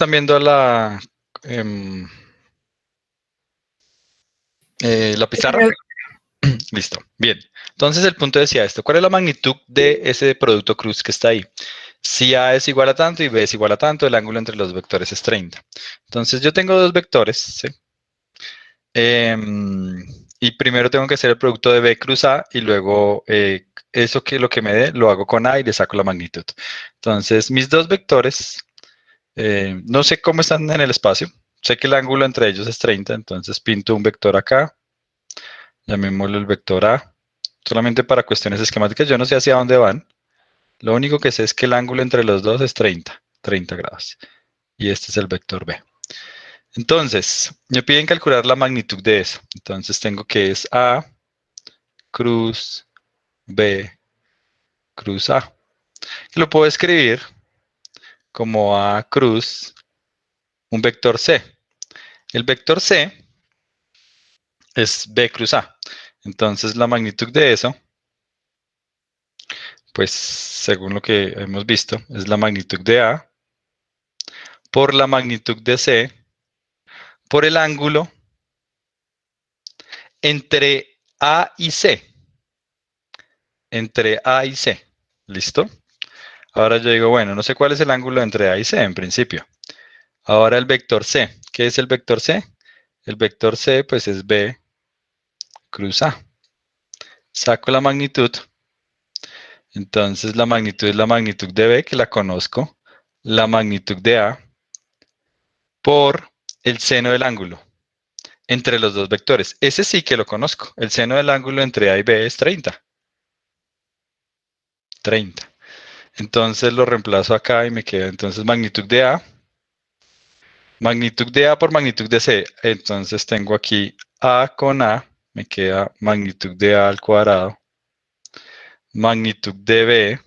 ¿Están viendo la pizarra? Listo. Bien. Entonces el punto decía esto. ¿Cuál es la magnitud de ese producto cruz que está ahí? Si A es igual a tanto y B es igual a tanto, el ángulo entre los vectores es 30. Entonces yo tengo dos vectores, ¿sí? Y primero tengo que hacer el producto de B cruz A y luego eso que lo que me dé lo hago con A y le saco la magnitud. Entonces mis dos vectores, no sé cómo están en el espacio. Sé que el ángulo entre ellos es 30, entonces pinto un vector acá, llamémoslo el vector A, solamente para cuestiones esquemáticas. Yo no sé hacia dónde van. Lo único que sé es que el ángulo entre los dos es 30 grados. Y este es el vector B. Entonces, me piden calcular la magnitud de eso. Entonces tengo que es A cruz B cruz A. Lo puedo escribir como A cruz un vector C. El vector C es B cruz A. Entonces la magnitud de eso, pues según lo que hemos visto, es la magnitud de A por la magnitud de C por el ángulo entre A y C. Entre A y C. ¿Listo? Ahora yo digo, bueno, no sé cuál es el ángulo entre A y C en principio. Ahora el vector C. ¿Qué es el vector C? El vector C pues es B cruz A. Saco la magnitud. Entonces la magnitud es la magnitud de B, que la conozco. La magnitud de A por el seno del ángulo entre los dos vectores. Ese sí que lo conozco. El seno del ángulo entre A y B es 30. 30. Entonces lo reemplazo acá y me queda entonces magnitud de A. Magnitud de A por magnitud de C. Entonces tengo aquí A con A. Me queda magnitud de A al cuadrado. Magnitud de B.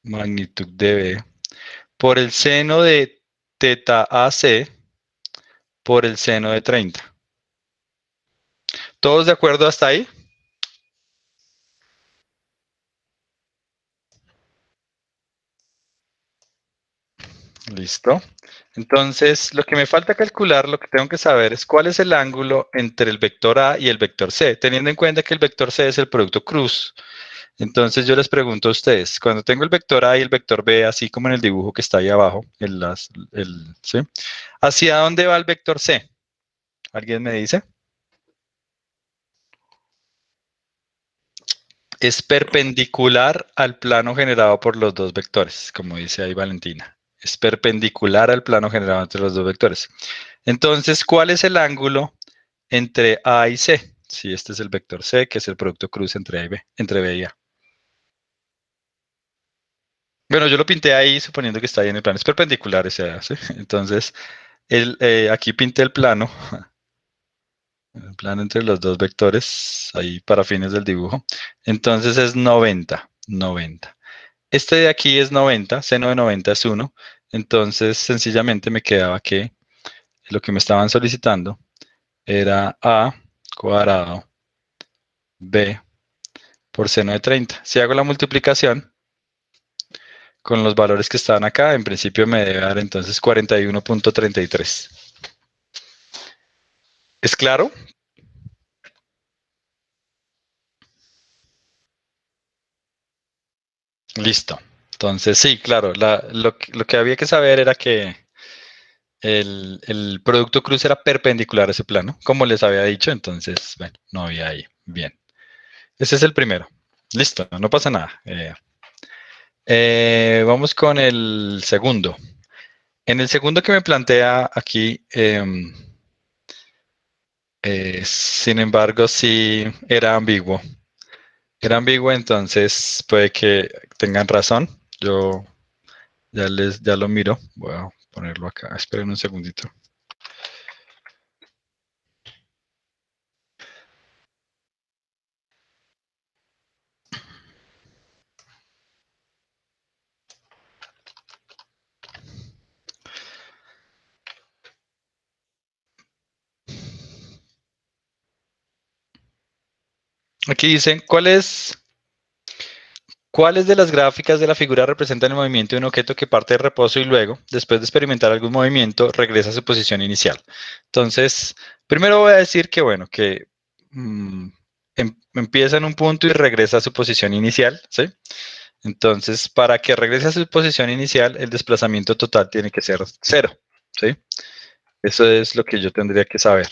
Magnitud de B. Por el seno de teta AC. Por el seno de 30. ¿Todos de acuerdo hasta ahí? Listo. Entonces, lo que me falta calcular, lo que tengo que saber es cuál es el ángulo entre el vector A y el vector C, teniendo en cuenta que el vector C es el producto cruz. Entonces, yo les pregunto a ustedes, cuando tengo el vector A y el vector B, así como en el dibujo que está ahí abajo, ¿sí? ¿Hacia dónde va el vector C? ¿Alguien me dice? Es perpendicular al plano generado por los dos vectores, como dice ahí Valentina. Es perpendicular al plano generado entre los dos vectores. Entonces, ¿cuál es el ángulo entre A y C? Si este es el vector C, que es el producto cruz entre A y B, entre B y A. Bueno, yo lo pinté ahí suponiendo que está ahí en el plano. Es perpendicular ese A, ¿sí? Entonces, aquí pinté el plano entre los dos vectores, ahí para fines del dibujo. Entonces es 90, 90. Este de aquí es 90, seno de 90 es 1. Entonces, sencillamente me quedaba que lo que me estaban solicitando era A cuadrado B por seno de 30. Si hago la multiplicación con los valores que estaban acá, en principio me debe dar entonces 41.33. ¿Es claro? Listo. Entonces, sí, claro, lo que había que saber era que el producto cruz era perpendicular a ese plano, como les había dicho, entonces, bueno, no había ahí. Bien. Ese es el primero. Listo, no pasa nada. Vamos con el segundo. En el segundo que me plantea aquí, sin embargo, sí era ambiguo. Era ambiguo, entonces puede que tengan razón. Yo ya lo miro. Voy a ponerlo acá. Esperen un segundito. Aquí dicen, ¿Cuáles de las gráficas de la figura representan el movimiento de un objeto que parte de reposo y luego, después de experimentar algún movimiento, regresa a su posición inicial? Entonces, primero voy a decir que, bueno, que empieza en un punto y regresa a su posición inicial, ¿sí? Entonces, para que regrese a su posición inicial, el desplazamiento total tiene que ser cero, ¿sí? Eso es lo que yo tendría que saber.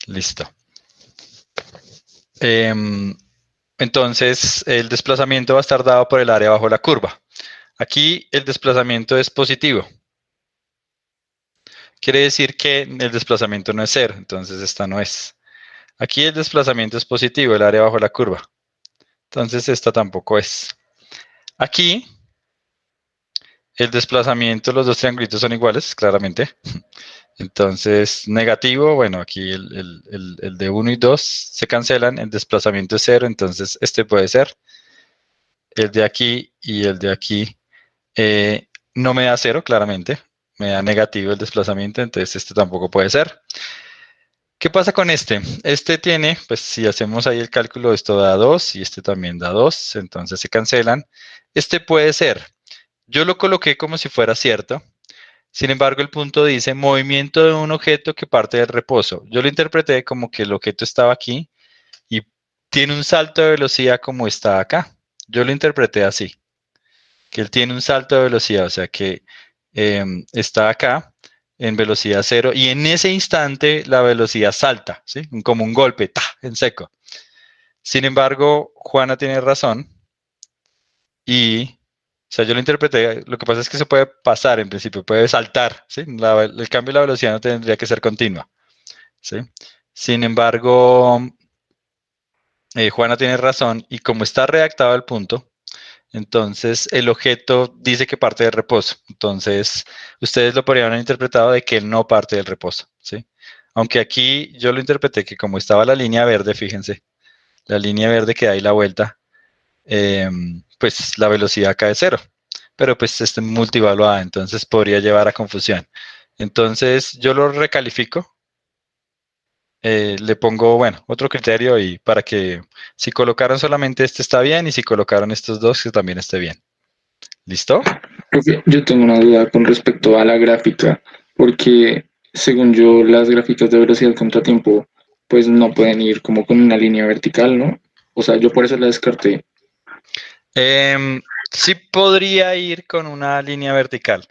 Listo. Entonces, el desplazamiento va a estar dado por el área bajo la curva. Aquí el desplazamiento es positivo. Quiere decir que el desplazamiento no es cero, entonces esta no es. Aquí el desplazamiento es positivo, el área bajo la curva. Entonces esta tampoco es. Aquí el desplazamiento, los dos triangulitos son iguales, claramente. Entonces, negativo, bueno, aquí el de 1 y 2 se cancelan, el desplazamiento es cero, entonces este puede ser. El de aquí y el de aquí no me da cero, claramente. Me da negativo el desplazamiento, entonces este tampoco puede ser. ¿Qué pasa con este? Este tiene, pues si hacemos ahí el cálculo, esto da 2 y este también da 2, entonces se cancelan. Este puede ser. Yo lo coloqué como si fuera cierto. Sin embargo, el punto dice movimiento de un objeto que parte del reposo. Yo lo interpreté como que el objeto estaba aquí y tiene un salto de velocidad como está acá. Yo lo interpreté así, que él tiene un salto de velocidad, o sea que está acá en velocidad cero y en ese instante la velocidad salta, ¿sí? Como un golpe, ¡ta! En seco. Sin embargo, Juana tiene razón y, o sea, yo lo interpreté, lo que pasa es que se puede pasar en principio, puede saltar, ¿sí? El cambio de la velocidad no tendría que ser continua, ¿sí? Sin embargo, Juana tiene razón y como está redactado el punto, entonces el objeto dice que parte del reposo. Entonces, ustedes lo podrían haber interpretado de que él no parte del reposo, ¿sí? Aunque aquí yo lo interpreté que como estaba la línea verde, fíjense, la línea verde que da ahí la vuelta, pues la velocidad cae cero. Pero pues está multivaluada, entonces podría llevar a confusión. Entonces yo lo recalifico, le pongo, bueno, otro criterio y para que si colocaron solamente este está bien y si colocaron estos dos que también esté bien. ¿Listo? Profe, yo tengo una duda con respecto a la gráfica, porque según yo, las gráficas de velocidad contratiempo, pues no pueden ir como con una línea vertical, ¿no? O sea, yo por eso la descarté. Sí podría ir con una línea vertical.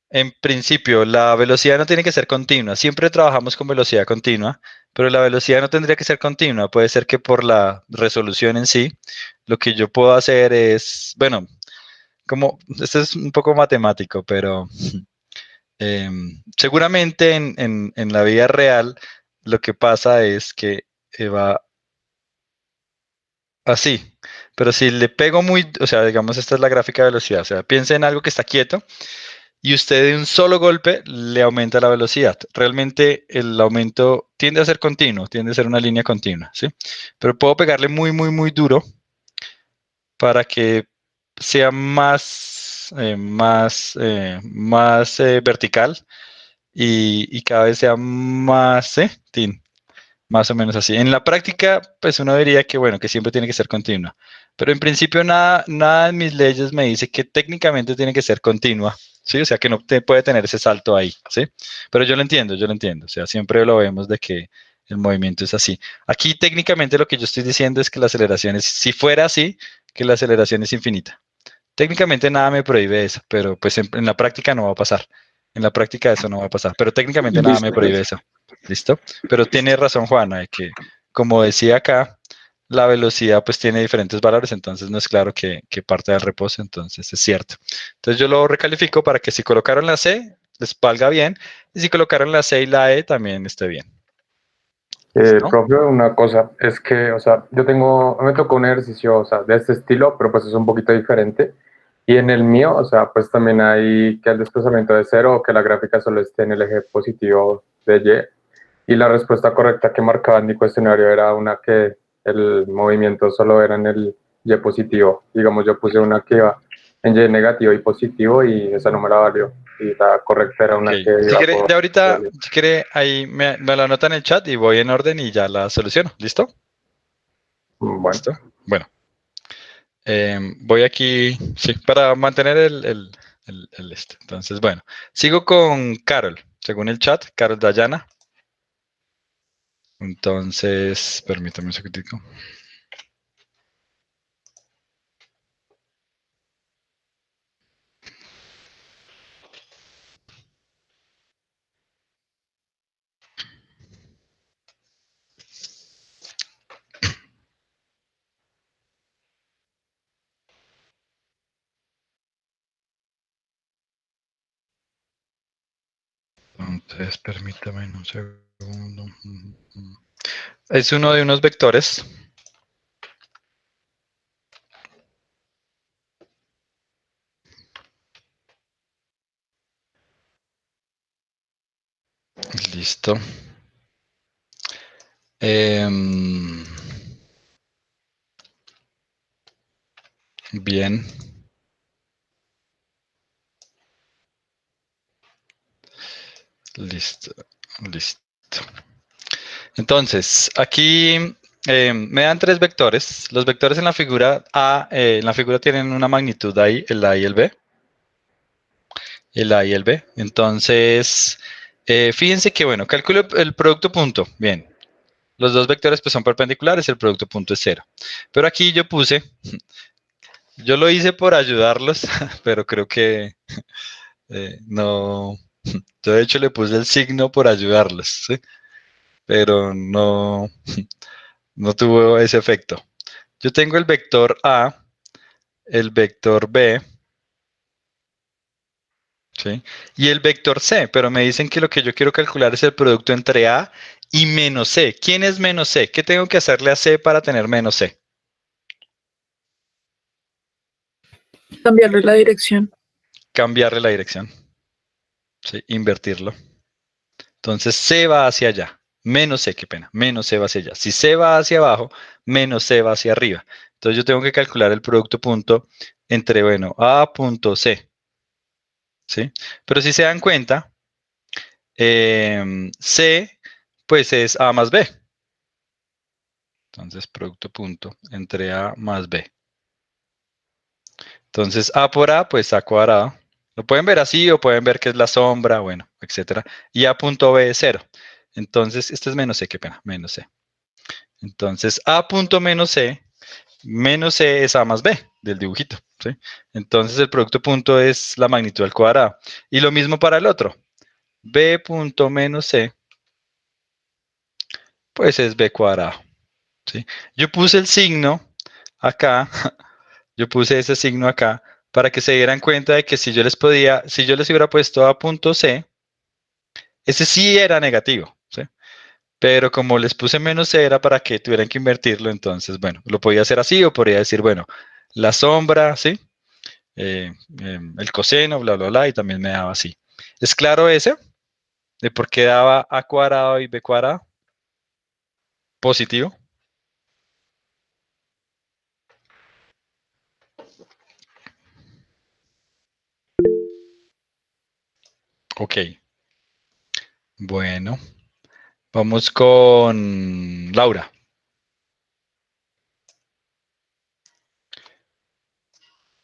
En principio, la velocidad no tiene que ser continua. Siempre trabajamos con velocidad continua, pero la velocidad no tendría que ser continua. Puede ser que por la resolución en sí, lo que yo puedo hacer es, bueno, como, esto es un poco matemático, pero seguramente en la vida real lo que pasa es que va así. Pero si le pego muy, o sea, digamos, esta es la gráfica de velocidad. O sea, piensa en algo que está quieto y usted de un solo golpe le aumenta la velocidad. Realmente el aumento tiende a ser continuo, tiende a ser una línea continua, ¿sí? Pero puedo pegarle muy, muy, muy duro para que sea más vertical y cada vez sea más, más o menos así. En la práctica, pues uno diría que, bueno, que siempre tiene que ser continua. Pero en principio nada en mis leyes me dice que técnicamente tiene que ser continua, ¿sí? O sea, que no puede tener ese salto ahí, ¿sí? Pero yo lo entiendo, yo lo entiendo. O sea, siempre lo vemos de que el movimiento es así. Aquí técnicamente lo que yo estoy diciendo es que la aceleración es, si fuera así, que la aceleración es infinita. Técnicamente nada me prohíbe eso, pero pues en la práctica no va a pasar. En la práctica eso no va a pasar, pero técnicamente nada me Listo, prohíbe profe. eso. ¿Listo? Pero tiene razón Juana, de que, como decía acá, la velocidad pues tiene diferentes valores, entonces no es claro que parte del reposo, entonces es cierto. Entonces yo lo recalifico para que si colocaron la C, les valga bien, y si colocaron la C y la E también esté bien. ¿Listo? Profe, una cosa es que, o sea, me tocó un ejercicio, o sea, de este estilo, pero pues es un poquito diferente. Y en el mío, o sea, pues también hay que el desplazamiento de cero o que la gráfica solo esté en el eje positivo de Y. Y la respuesta correcta que marcaba en mi cuestionario era una que el movimiento solo era en el Y positivo. Digamos, yo puse una que iba en Y negativo y positivo y esa no me la valió. Y la correcta era Ok. una que Si iba quiere, por... de ahorita, si quiere, ahí me lo anota en el chat y voy en orden y ya la soluciono. ¿Listo? Bueno. ¿Listo? Bueno, voy aquí, sí, para mantener el este. Entonces, bueno, sigo con Carol. Según el chat, Carol Dayana. Entonces, permítame un segundito. Entonces, permítame un segundo. Es uno de unos vectores. Listo. Bien. Listo. Listo. Entonces, aquí me dan tres vectores. Los vectores en la figura A, en la figura tienen una magnitud ahí, el A y el B. El A y el B. Entonces, fíjense que, bueno, calculo el producto punto. Bien. Los dos vectores pues son perpendiculares, el producto punto es cero. Pero aquí yo puse, yo lo hice por ayudarlos, pero creo que no. Yo de hecho le puse el signo por ayudarlos, ¿sí? Pero no, no tuvo ese efecto. Yo tengo el vector A, el vector B, ¿sí? Y el vector C, pero me dicen que lo que yo quiero calcular es el producto entre A y menos C. ¿Quién es menos C? ¿Qué tengo que hacerle a C para tener menos C? Cambiarle la dirección. Cambiarle la dirección, ¿sí? Invertirlo. Entonces C va hacia allá, menos C, qué pena, menos C va hacia allá. Si C va hacia abajo, menos C va hacia arriba. Entonces yo tengo que calcular el producto punto entre, bueno, A punto C, ¿sí? Pero si se dan cuenta, C, pues es A más B. Entonces, producto punto entre A más B. Entonces, A por A, pues A cuadrado. Lo pueden ver así o pueden ver que es la sombra, bueno, etcétera. Y A punto B es 0. Entonces, este es menos C, qué pena, menos C. Entonces, A punto menos C es A más B del dibujito, ¿sí? Entonces, el producto punto es la magnitud al cuadrado. Y lo mismo para el otro. B punto menos C, pues es B cuadrado, ¿sí? Yo puse el signo acá, yo puse ese signo acá para que se dieran cuenta de que si yo les podía, si yo les hubiera puesto A punto C, ese sí era negativo, ¿sí? Pero como les puse menos C era para que tuvieran que invertirlo, entonces, bueno, lo podía hacer así o podría decir, bueno, la sombra, ¿sí? El coseno, bla, bla, bla, y también me daba así. ¿Es claro ese? ¿De por qué daba A cuadrado y B cuadrado? Positivo. Ok. Bueno, vamos con Laura.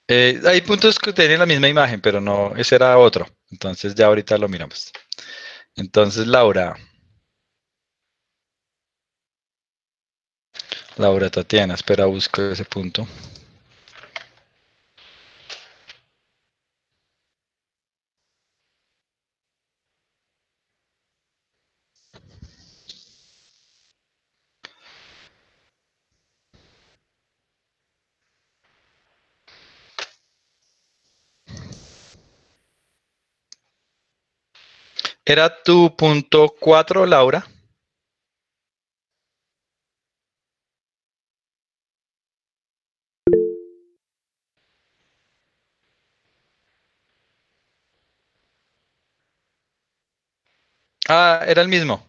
Hay puntos que tienen la misma imagen, pero no, ese era otro. Entonces ya ahorita lo miramos. Entonces, Laura Tatiana, espera, busco ese punto. ¿Era tu punto 4, Laura? Ah, era el mismo.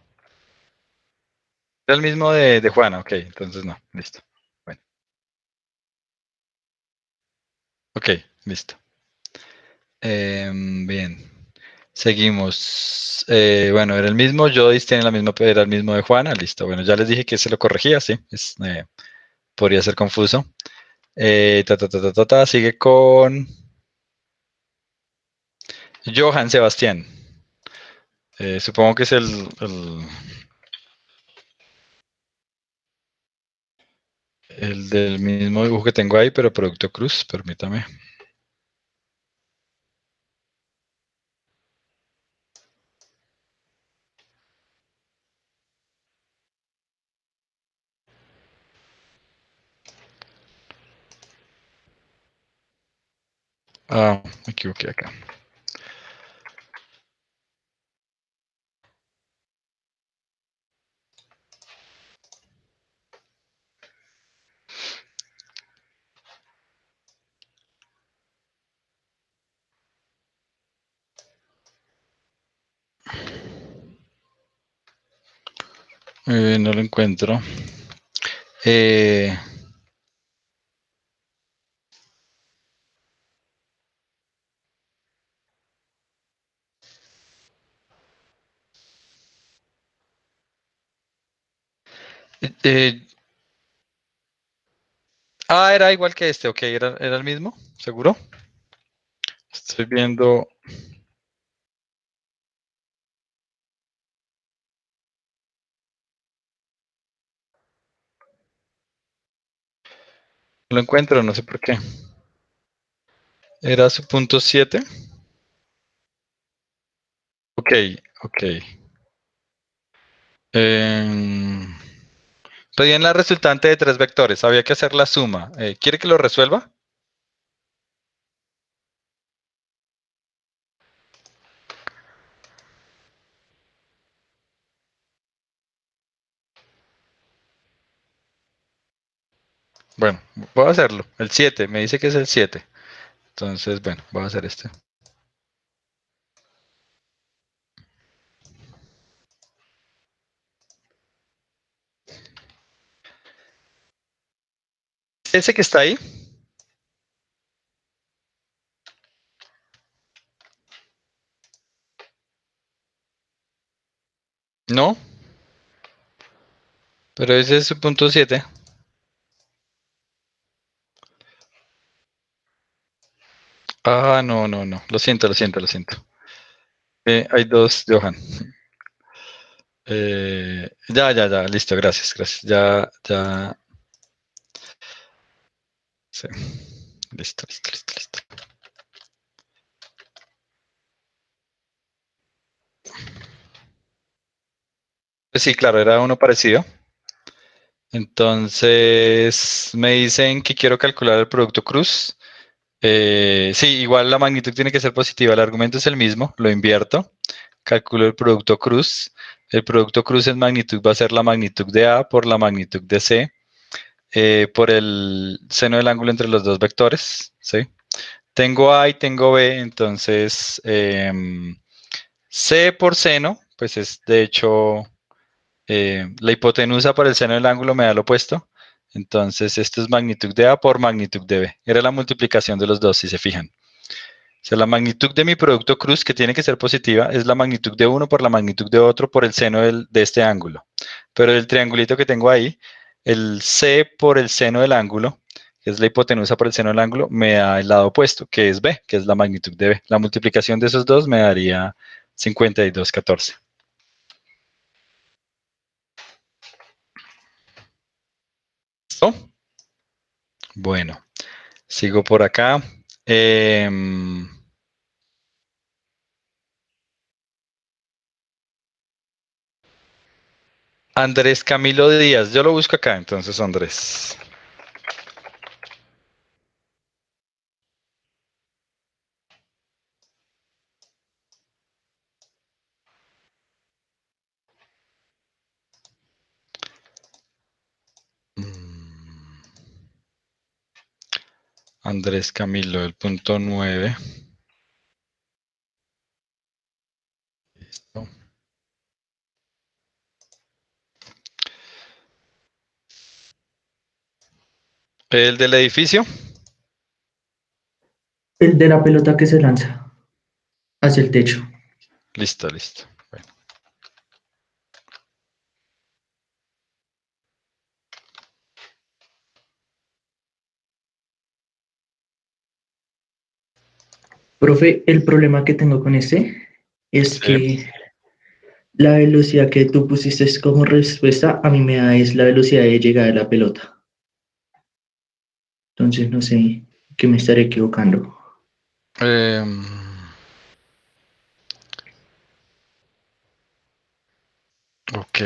Era el mismo de Juana, ok, entonces no, listo. Bueno, ok, listo. Bien, seguimos. Bueno, era el mismo, Joyce tiene la misma, era el mismo de Juana, listo. Bueno, ya les dije que se lo corregía, sí. podría ser confuso. Sigue con Johann Sebastián. Supongo que es el del mismo dibujo que tengo ahí, pero Producto Cruz, permítame. Ah, me equivoqué acá. No lo encuentro. Eh, eh, era igual que este, ok, era el mismo, ¿seguro? Estoy viendo. No lo encuentro, no sé por qué. Era su punto 7. Ok, ok. Pedían la resultante de 3 vectores. Había que hacer la suma. ¿Quiere que lo resuelva? Bueno, voy a hacerlo. El 7, me dice que es el 7. Entonces, bueno, voy a hacer este. Ese que está ahí. No, pero ese es su punto 7. Ah, no, no, no. Lo siento, lo siento, lo siento. Hay dos, Johan. Ya, listo, gracias, gracias. Ya. Sí. Listo, listo, listo, listo. Pues sí, claro, era uno parecido. Entonces, me dicen que quiero calcular el producto cruz. Sí, igual la magnitud tiene que ser positiva. El argumento es el mismo, lo invierto. Calculo el producto cruz. El producto cruz en magnitud va a ser la magnitud de A por la magnitud de C por el seno del ángulo entre los dos vectores. ¿Sí? Tengo A y tengo B, entonces C por seno, pues es de hecho la hipotenusa por el seno del ángulo me da lo opuesto. Entonces esto es magnitud de A por magnitud de B. Era la multiplicación de los dos, si se fijan. O sea, la magnitud de mi producto cruz, que tiene que ser positiva, es la magnitud de uno por la magnitud de otro por el seno de este ángulo. Pero el triangulito que tengo ahí, el C por el seno del ángulo, que es la hipotenusa por el seno del ángulo, me da el lado opuesto, que es B, que es la magnitud de B. La multiplicación de esos dos me daría 52,14. ¿Listo? Bueno, sigo por acá. Andrés Camilo Díaz, yo lo busco acá, entonces Andrés. Andrés Camilo, el punto 9. Listo. El del edificio. El de la pelota que se lanza hacia el techo. Listo, listo. Bueno. Profe, el problema que tengo con este es Sí. que la velocidad que tú pusiste como respuesta a mí me da es la velocidad de llegada de la pelota. Entonces no sé qué me estaré equivocando. Em, ok,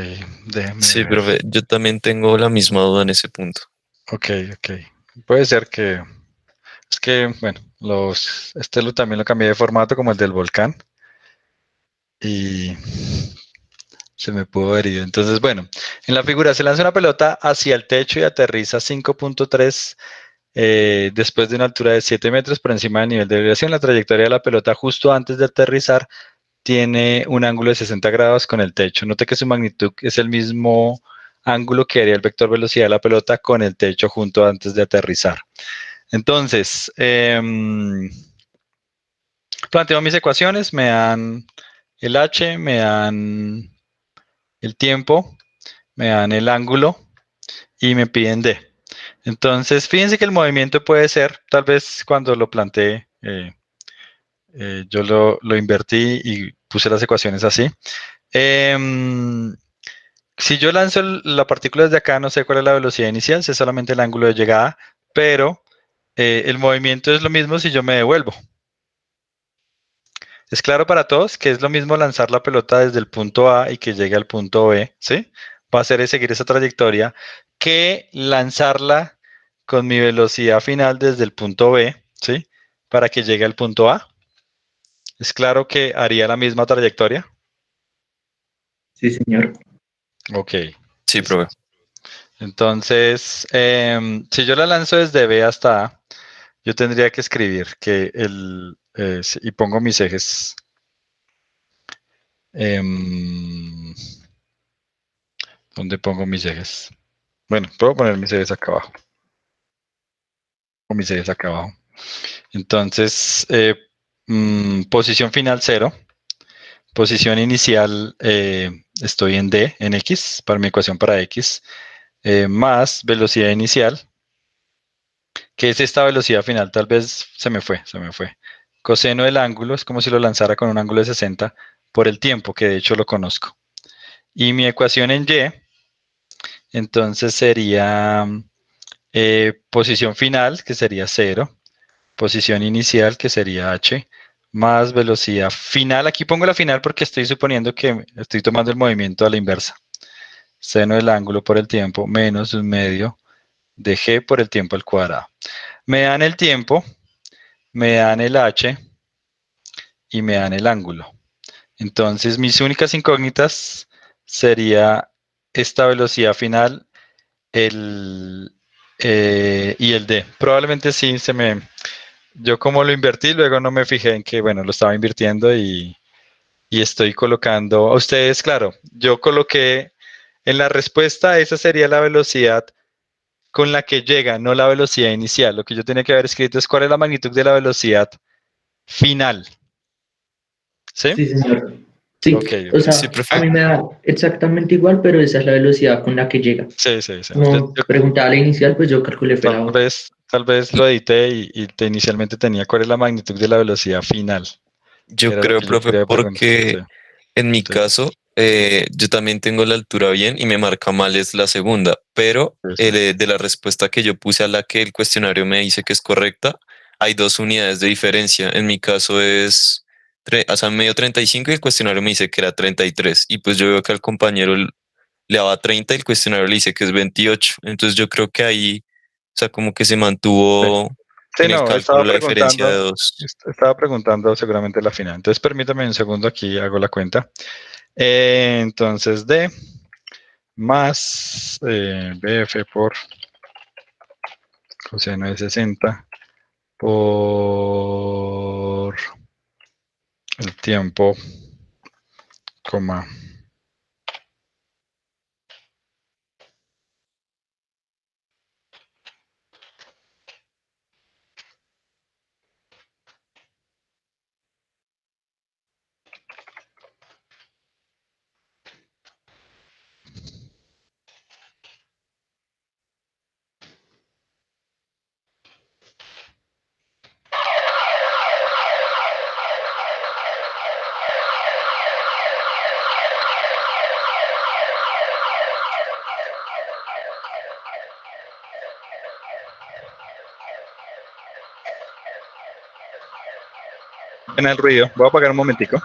déjame Sí, ver. profe, yo también tengo la misma duda en ese punto. Ok. Puede ser que... Es que, bueno, también lo cambié de formato como el del volcán y se me pudo haber ido. Entonces, bueno, en la figura se lanza una pelota hacia el techo y aterriza 5.3 después de una altura de 7 metros por encima del nivel de elevación. La trayectoria de la pelota justo antes de aterrizar tiene un ángulo de 60 grados con el techo. Note que su magnitud es el mismo ángulo que haría el vector velocidad de la pelota con el techo junto antes de aterrizar. Entonces, planteo mis ecuaciones, me dan el h, me dan el tiempo, me dan el ángulo y me piden d. Entonces, fíjense que el movimiento puede ser, tal vez cuando lo planteé, yo lo invertí y puse las ecuaciones así. Si yo lanzo la partícula desde acá, no sé cuál es la velocidad inicial, sé solamente el ángulo de llegada, pero el movimiento es lo mismo si yo me devuelvo. Es claro para todos que es lo mismo lanzar la pelota desde el punto A y que llegue al punto B, ¿sí? Va a ser seguir esa trayectoria que lanzarla con mi velocidad final desde el punto B, ¿sí? Para que llegue al punto A. Es claro que haría la misma trayectoria. Sí, señor. Ok. Sí, Listo. profe. Entonces, si yo la lanzo desde B hasta A, yo tendría que escribir que y pongo mis ejes. ¿Dónde pongo mis ejes? Bueno, puedo poner mis ejes acá abajo. O mis ejes acá abajo. Entonces, posición final 0. Posición inicial, estoy en D, en X, para mi ecuación para X, más velocidad inicial, que es esta velocidad final. Tal vez se me fue. Coseno del ángulo, es como si lo lanzara con un ángulo de 60 por el tiempo, que de hecho lo conozco. Y mi ecuación en Y, entonces sería posición final, que sería 0, posición inicial, que sería h, más velocidad final. Aquí pongo la final porque estoy suponiendo que estoy tomando el movimiento a la inversa. Seno del ángulo por el tiempo menos un medio de g por el tiempo al cuadrado. Me dan el tiempo, me dan el h y me dan el ángulo. Entonces, mis únicas incógnitas sería esta velocidad final y el d. Probablemente sí yo como lo invertí, luego no me fijé en que, bueno, lo estaba invirtiendo y estoy colocando, a ustedes, claro, yo coloqué en la respuesta, esa sería la velocidad con la que llega, no la velocidad inicial. Lo que yo tenía que haber escrito es cuál es la magnitud de la velocidad final. ¿Sí? Sí, señor. Sí, Ok, o Sí, sea, a profe. mí me da exactamente igual, pero esa es la velocidad con la que llega. sí. Como preguntaba la inicial, pues yo calculé fue la otra. Tal vez lo edité y inicialmente tenía cuál es la magnitud de la velocidad final. Yo Era lo creo, que yo profe, quería preguntar. Sí, porque en mi sí, caso, yo también tengo la altura bien y me marca mal es la segunda, pero sí. de la respuesta que yo puse a la que el cuestionario me dice que es correcta, hay 2 unidades de diferencia. En mi caso es, o sea, medio 35 y el cuestionario me dice que era 33. Y pues yo veo que al compañero le daba 30 y el cuestionario le dice que es 28. Entonces yo creo que ahí, o sea, como que se Sí. mantuvo Sí, en el no, cálculo la diferencia de dos. estaba preguntando seguramente la final. Entonces, permítame un segundo, aquí hago la cuenta. Entonces, D más BF por coseno de 60 por el tiempo, coma. En el ruido. Voy a apagar un momentico.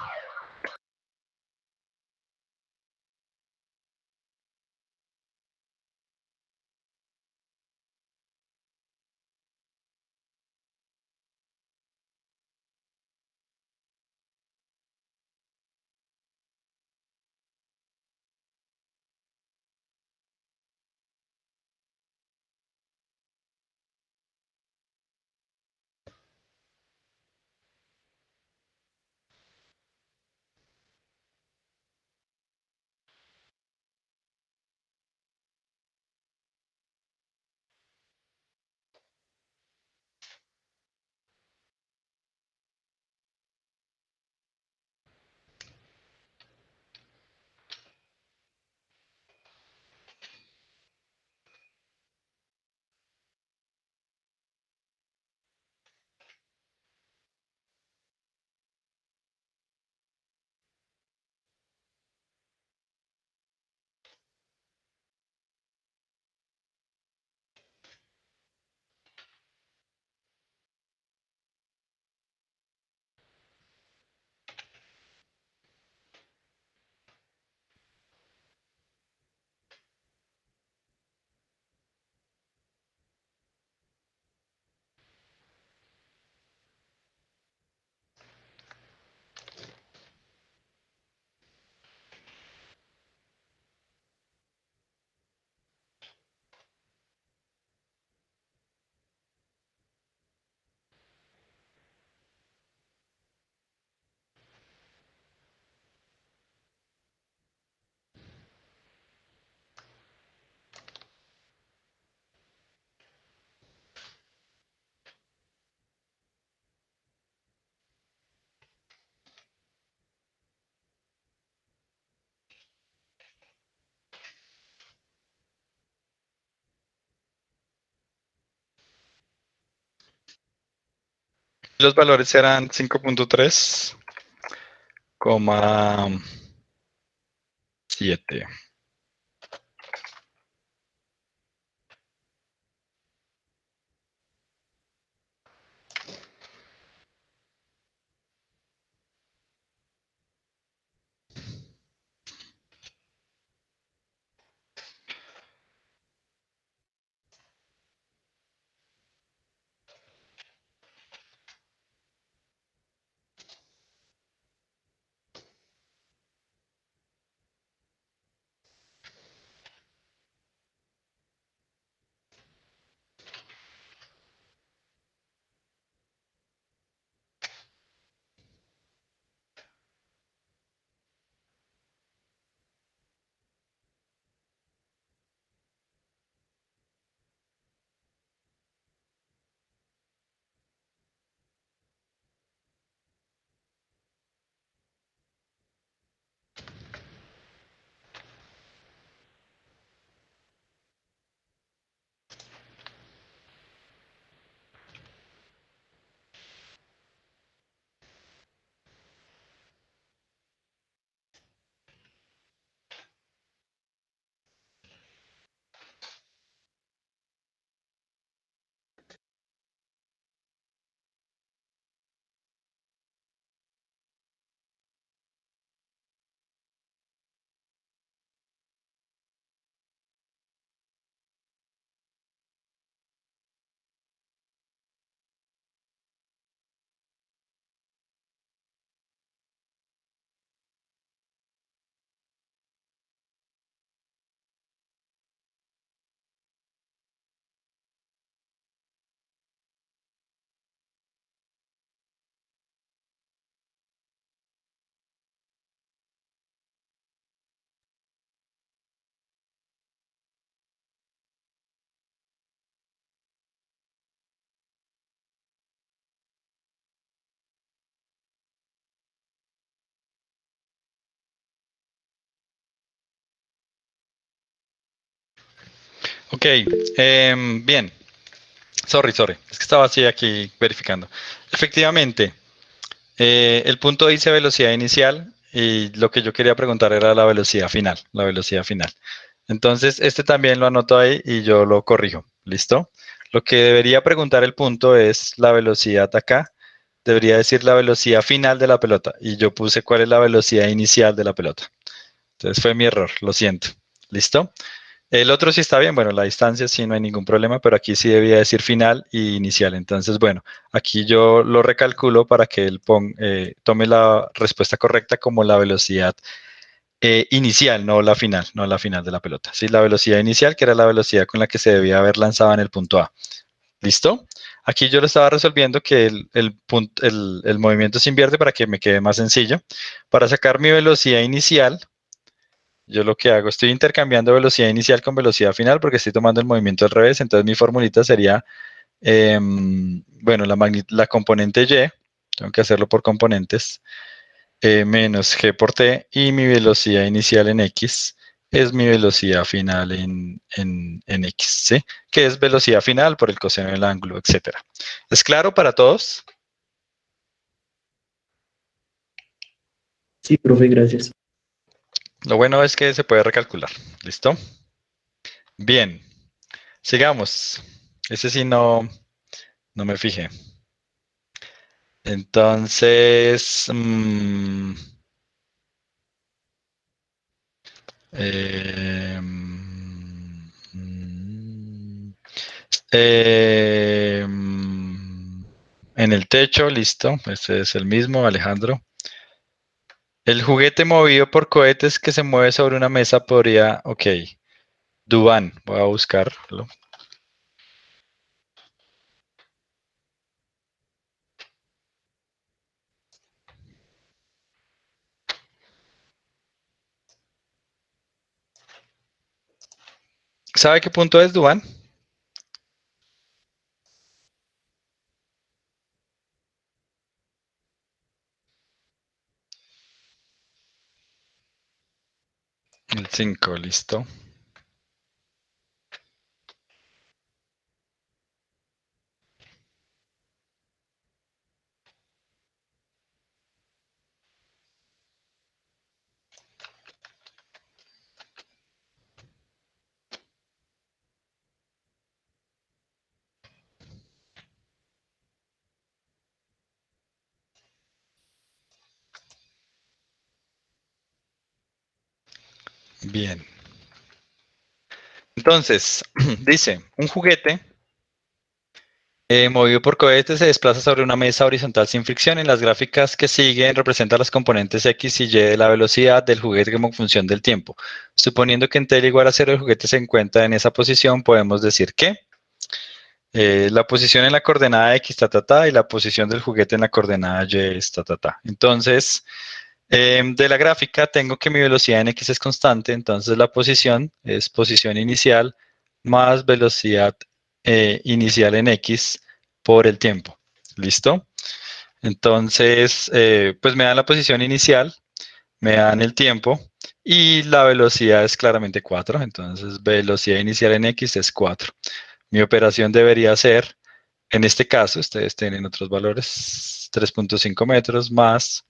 Los valores eran 5.3, 7. Ok, bien. Sorry. Es que estaba así aquí verificando. Efectivamente, el punto dice velocidad inicial y lo que yo quería preguntar era la velocidad final, la velocidad final. Entonces, este también lo anoto ahí y yo lo corrijo. ¿Listo? Lo que debería preguntar el punto es la velocidad acá debería decir la velocidad final de la pelota. Y yo puse cuál es la velocidad inicial de la pelota. Entonces fue mi error, lo siento. ¿Listo? El otro sí está bien, bueno, la distancia sí no hay ningún problema, pero aquí sí debía decir final y inicial. Entonces, bueno, aquí yo lo recalculo para que él tome la respuesta correcta como la velocidad inicial, no la final de la pelota. Sí, la velocidad inicial, que era la velocidad con la que se debía haber lanzado en el punto A. ¿Listo? Aquí yo lo estaba resolviendo que el movimiento se invierte para que me quede más sencillo. Para sacar mi velocidad inicial, yo lo que hago, estoy intercambiando velocidad inicial con velocidad final porque estoy tomando el movimiento al revés. Entonces mi formulita sería, bueno, la componente Y, tengo que hacerlo por componentes, menos G por T, y mi velocidad inicial en X es mi velocidad final en X, ¿sí? Que es velocidad final por el coseno del ángulo, etcétera. ¿Es claro para todos? Sí, profe, gracias. Lo bueno es que se puede recalcular. ¿Listo? Bien. Sigamos. Ese sí no me fijé. Entonces, en el techo, listo. Este es el mismo, Alejandro. El juguete movido por cohetes que se mueve sobre una mesa podría, ok. Dubán, voy a buscarlo. ¿Sabe qué punto es Dubán? El 5, listo. Bien. Entonces, dice, un juguete movido por cohetes se desplaza sobre una mesa horizontal sin fricción. En las gráficas que siguen representa las componentes X y Y de la velocidad del juguete como función del tiempo. Suponiendo que en T igual a 0 el juguete se encuentra en esa posición, podemos decir que la posición en la coordenada X, y la posición del juguete en la coordenada Y es Entonces, de la gráfica tengo que mi velocidad en X es constante, entonces la posición es posición inicial más velocidad inicial en X por el tiempo. ¿Listo? Entonces, pues me dan la posición inicial, me dan el tiempo y la velocidad es claramente 4. Entonces, velocidad inicial en X es 4. Mi operación debería ser, en este caso, ustedes tienen otros valores, 3.5 metros más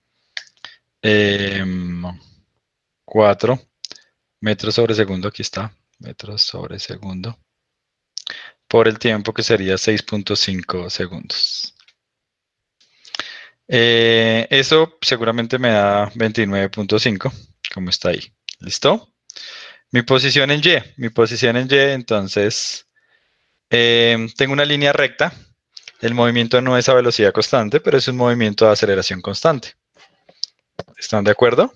4 metros sobre segundo, aquí está, metros sobre segundo, por el tiempo que sería 6.5 segundos. Eso seguramente me da 29.5, como está ahí. ¿Listo? Mi posición en Y, entonces, tengo una línea recta. El movimiento no es a velocidad constante, pero es un movimiento de aceleración constante. ¿Están de acuerdo?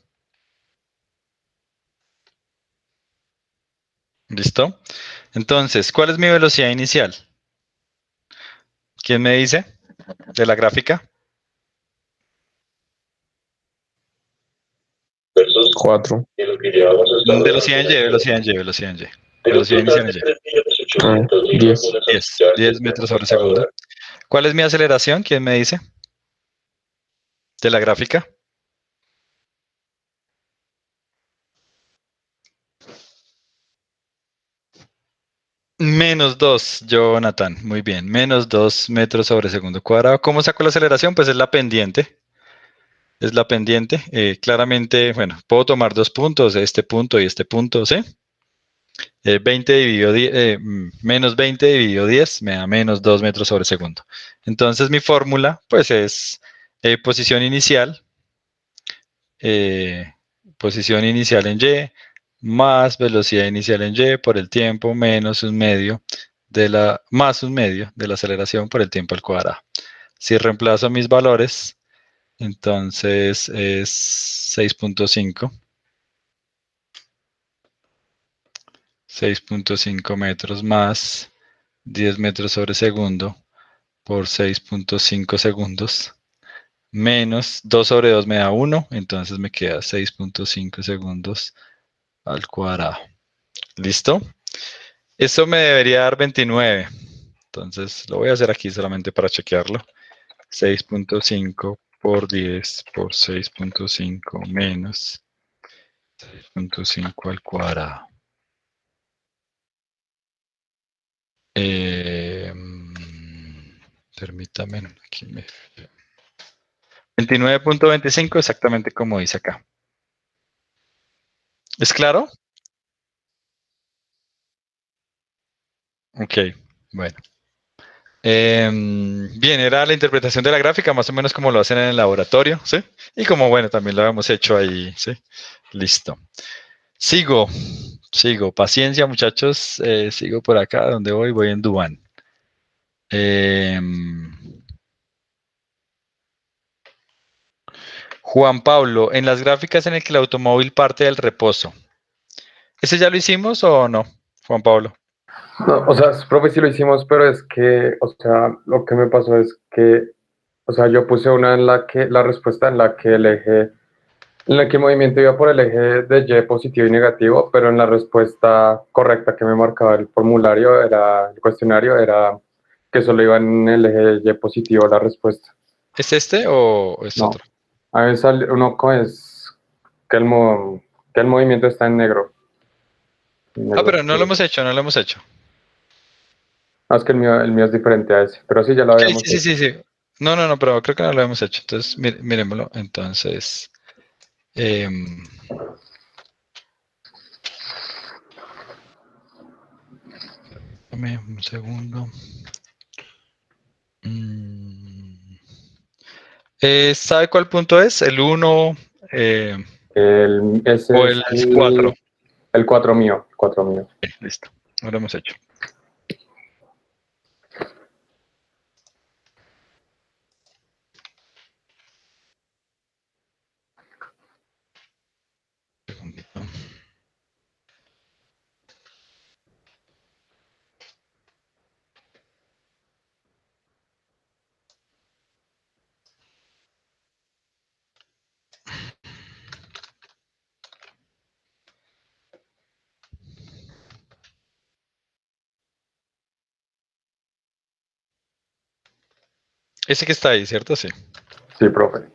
¿Listo? Entonces, ¿cuál es mi velocidad inicial? ¿Quién me dice? De la gráfica. 4. Velocidad en Y, velocidad en Y, velocidad en Y. Velocidad inicial en Y. 10. 10 metros sobre segundo. ¿Cuál es mi aceleración? ¿Quién me dice? De la gráfica. Menos 2, Jonathan. Muy bien. Menos 2 metros sobre segundo cuadrado. ¿Cómo saco la aceleración? Pues es la pendiente. Es la pendiente. Claramente, bueno, puedo tomar dos puntos, este punto y este punto, ¿sí? menos 20 dividido 10 me da menos 2 metros sobre segundo. Entonces mi fórmula pues es posición inicial en Y más velocidad inicial en Y por el tiempo menos un medio más un medio de la aceleración por el tiempo al cuadrado. Si reemplazo mis valores, entonces es 6.5. 6.5 metros más 10 metros sobre segundo por 6.5 segundos menos 2 sobre 2 me da 1, entonces me queda 6.5 segundos al cuadrado. ¿Listo? Esto me debería dar 29. Entonces lo voy a hacer aquí solamente para chequearlo. 6.5 por 10 por 6.5 menos 6.5 al cuadrado. Permítame, aquí 29.25, exactamente como dice acá. ¿Es claro? Ok, bueno. Bien, era la interpretación de la gráfica, más o menos como lo hacen en el laboratorio, ¿sí? Y como, bueno, también lo hemos hecho ahí, ¿sí? Listo. Sigo. Paciencia, muchachos. Sigo por acá, donde voy? Voy en Dubán. Juan Pablo, en las gráficas en el que el automóvil parte del reposo. ¿Ese ya lo hicimos o no, Juan Pablo? No, o sea, profe, sí lo hicimos, pero es que, o sea, lo que me pasó es que, o sea, yo puse una en la que, la respuesta en la que el eje, en la que el movimiento iba por el eje de Y positivo y negativo, pero en la respuesta correcta que me marcaba el formulario, el cuestionario, era que solo iba en el eje Y positivo la respuesta. ¿Es este o es No, otro? a veces uno es que que el movimiento está en negro. Ah, Negro pero no lo oscuro. hemos hecho, no lo hemos hecho. Ah, es que el mío es diferente a ese, pero sí, ya lo Ok, habíamos sí, hecho. sí, sí, sí. No, pero creo que no lo hemos hecho. Entonces, miremoslo. Entonces, em, dame un segundo. Mm, ¿Sabe cuál punto es? ¿El 1 Ese o es el 4? el 4 mío, el 4 mío. Listo, no lo hemos hecho. Un segundito. Ese que está ahí, ¿cierto? Sí. Sí, profe.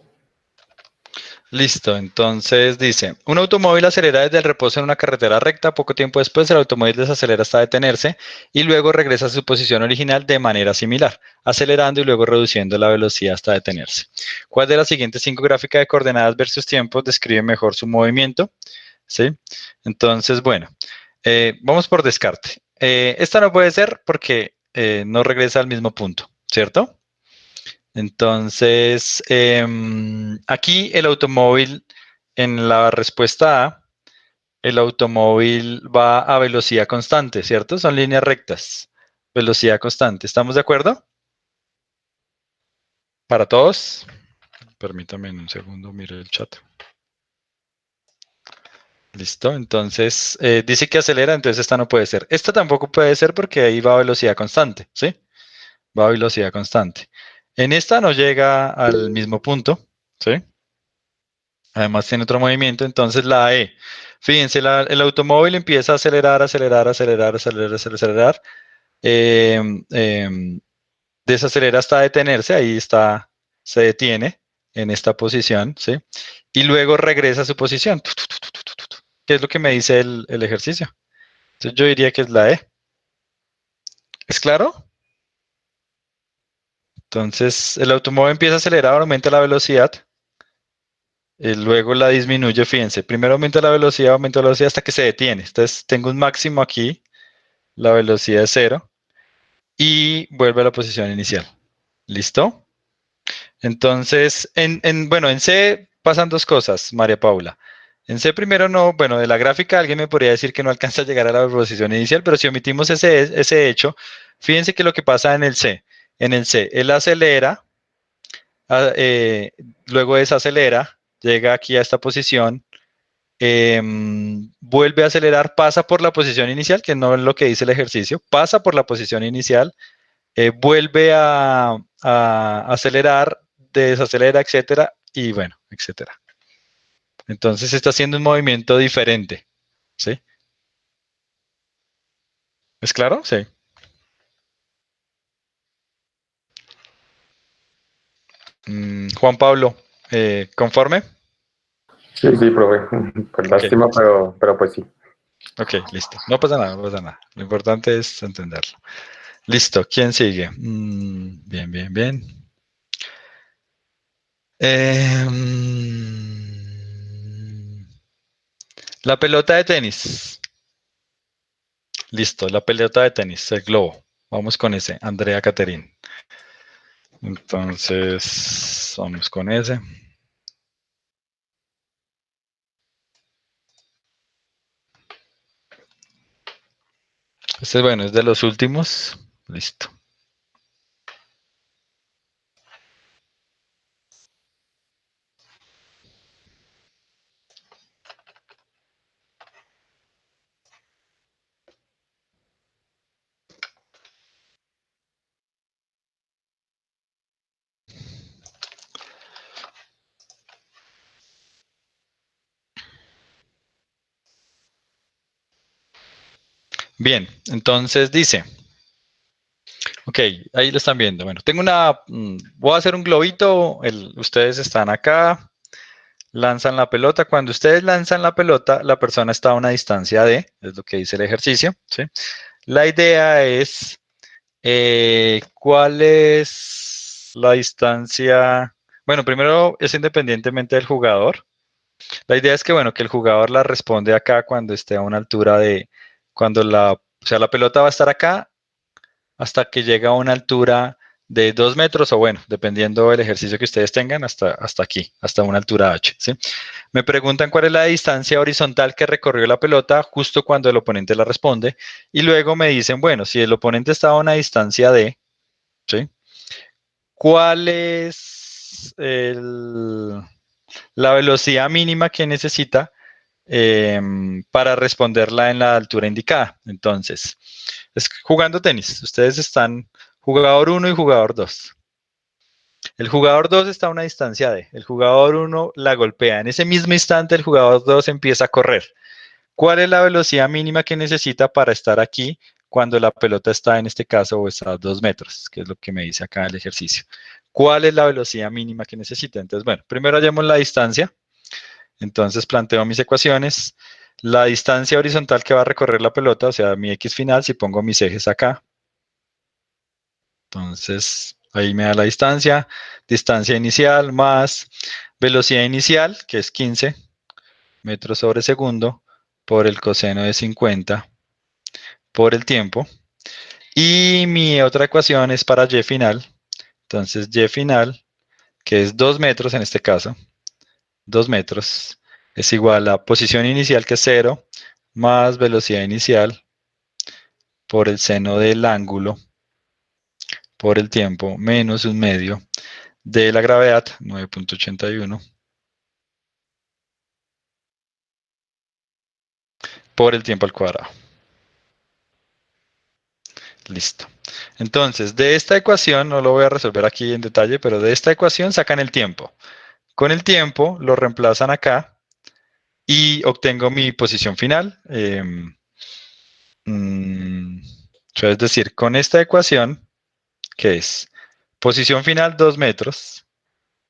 Listo, entonces dice, un automóvil acelera desde el reposo en una carretera recta, poco tiempo después el automóvil desacelera hasta detenerse y luego regresa a su posición original de manera similar, acelerando y luego reduciendo la velocidad hasta detenerse. ¿Cuál de las siguientes 5 gráficas de coordenadas versus tiempo describe mejor su movimiento? ¿Sí? Entonces, bueno, vamos por descarte. Esta no puede ser porque no regresa al mismo punto, ¿cierto? Entonces, aquí el automóvil, en la respuesta A, el automóvil va a velocidad constante, ¿cierto? Son líneas rectas, velocidad constante. ¿Estamos de acuerdo? ¿Para todos? Permítame un segundo, mire el chat. Listo, entonces dice que acelera, entonces esta no puede ser. Esta tampoco puede ser porque ahí va a velocidad constante, ¿sí? Va a velocidad constante. En esta no llega al mismo punto, ¿sí? Además tiene otro movimiento, entonces la E. Fíjense, el automóvil empieza a acelerar, acelerar. Desacelera hasta detenerse, ahí está, se detiene en esta posición, ¿sí? Y luego regresa a su posición. ¿Qué es lo que me dice el ejercicio? Entonces yo diría que es la E. ¿Es claro? Entonces el automóvil empieza a acelerar, aumenta la velocidad luego la disminuye, fíjense. Primero aumenta la velocidad hasta que se detiene. Entonces tengo un máximo aquí, la velocidad es 0 y vuelve a la posición inicial. ¿Listo? Entonces, bueno, en C pasan dos cosas, María Paula. En C primero no, bueno, de la gráfica alguien me podría decir que no alcanza a llegar a la posición inicial, pero si omitimos ese hecho, fíjense que lo que pasa en el C, él acelera, luego desacelera, llega aquí a esta posición, vuelve a acelerar, pasa por la posición inicial, que no es lo que dice el ejercicio, pasa por la posición inicial, vuelve a acelerar, desacelera, etcétera, y bueno, etcétera. Entonces está haciendo un movimiento diferente, ¿sí? ¿Es claro? Sí. Juan Pablo, ¿conforme? Sí, sí, profe. Pues Ok, lástima, pero pues sí. ok, listo. No pasa nada, no pasa nada. Lo importante es entenderlo. Listo, ¿quién sigue? Bien, bien, bien. La pelota de tenis. Listo, la pelota de tenis, el globo. Vamos con ese, Andrea Caterín. Entonces, vamos con ese. Este, bueno, es de los últimos. Listo. Bien, entonces dice, ok, ahí lo están viendo. Bueno, tengo voy a hacer un globito, ustedes están acá, lanzan la pelota. Cuando ustedes lanzan la pelota, la persona está a una distancia de, es lo que dice el ejercicio, ¿sí? La idea es, ¿cuál es la distancia? Bueno, primero es independientemente del jugador. La idea es que, bueno, que el jugador la responde acá cuando esté a una altura o sea, la pelota va a estar acá hasta que llega a una altura de 2 metros o bueno, dependiendo del ejercicio que ustedes tengan, hasta aquí, hasta una altura H, ¿sí? Me preguntan cuál es la distancia horizontal que recorrió la pelota justo cuando el oponente la responde y luego me dicen, bueno, si el oponente está a una distancia de, ¿sí? ¿Cuál es la velocidad mínima que necesita para responderla en la altura indicada? Entonces, es jugando tenis. Ustedes están jugador 1 y jugador 2. El jugador 2 está a una distancia de. El jugador 1 la golpea. En ese mismo instante, el jugador 2 empieza a correr. ¿Cuál es la velocidad mínima que necesita para estar aquí cuando la pelota está, en este caso, o está a 2 metros? Que es lo que me dice acá el ejercicio. ¿Cuál es la velocidad mínima que necesita? Entonces, bueno, primero hallemos la distancia. Entonces planteo mis ecuaciones. La distancia horizontal que va a recorrer la pelota, o sea, mi X final, si pongo mis ejes acá. Entonces, ahí me da la distancia inicial más velocidad inicial, que es 15 metros sobre segundo, por el coseno de 50 por el tiempo. Y mi otra ecuación es para Y final. Entonces, Y final, que es 2 metros en este caso, 2 metros, es igual a posición inicial, que es 0, más velocidad inicial por el seno del ángulo por el tiempo menos un medio de la gravedad, 9.81, por el tiempo al cuadrado. Listo. Entonces, de esta ecuación, no lo voy a resolver aquí en detalle, pero de esta ecuación sacan el tiempo. Con el tiempo lo reemplazan acá y obtengo mi posición final. Es decir, con esta ecuación, que es posición final 2 metros,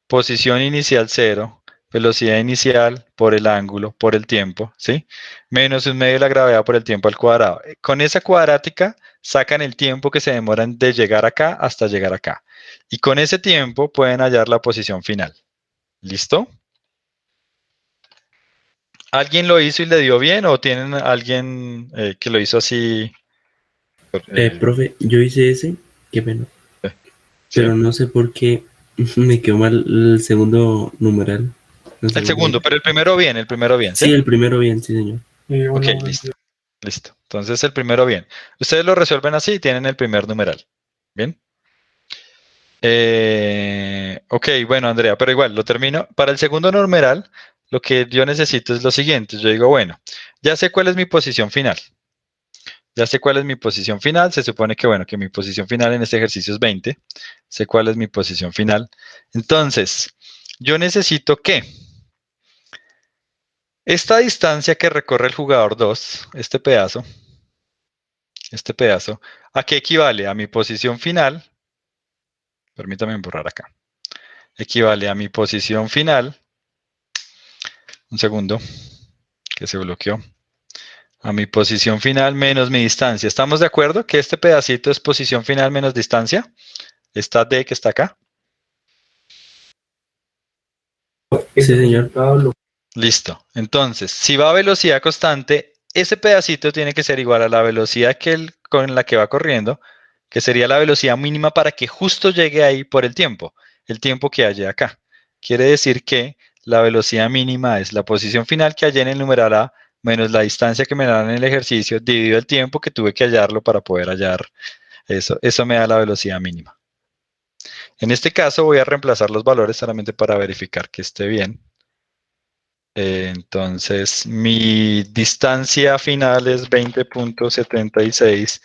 posición inicial 0, velocidad inicial por el ángulo, por el tiempo, ¿sí? Menos un medio de la gravedad por el tiempo al cuadrado. Con esa cuadrática sacan el tiempo que se demoran de llegar acá hasta llegar acá. Y con ese tiempo pueden hallar la posición final. ¿Listo? ¿Alguien lo hizo y le dio bien o tienen alguien que lo hizo así? Profe, yo hice ese, qué pena, Sí. pero no sé por qué me quedó mal el segundo numeral. El segundo, pero el primero bien, ¿sí? Sí, el primero bien, sí, señor. Ok, listo. Listo. Entonces el primero bien. Ustedes lo resuelven así y tienen el primer numeral. ¿Bien? Ok, bueno, Andrea, pero igual lo termino. Para el segundo numeral, lo que yo necesito es lo siguiente. Yo digo, bueno, ya sé cuál es mi posición final. Ya sé cuál es mi posición final. Se supone que, bueno, que mi posición final en este ejercicio es 20. Sé cuál es mi posición final. Entonces, yo necesito que esta distancia que recorre el jugador 2, este pedazo, ¿a qué equivale? A mi posición final. Permítame borrar acá. Equivale a mi posición final. Un segundo, que se bloqueó. A mi posición final menos mi distancia. ¿Estamos de acuerdo que este pedacito es posición final menos distancia? Esta D que está acá. Sí, señor. Listo. Entonces, si va a velocidad constante, ese pedacito tiene que ser igual a la velocidad con la que va corriendo, que sería la velocidad mínima para que justo llegue ahí por el tiempo que haya acá. Quiere decir que la velocidad mínima es la posición final que hallé en el numeral A menos la distancia que me dan en el ejercicio dividido el tiempo que tuve que hallarlo para poder hallar eso. Eso me da la velocidad mínima. En este caso voy a reemplazar los valores solamente para verificar que esté bien. Entonces, mi distancia final es 20.76,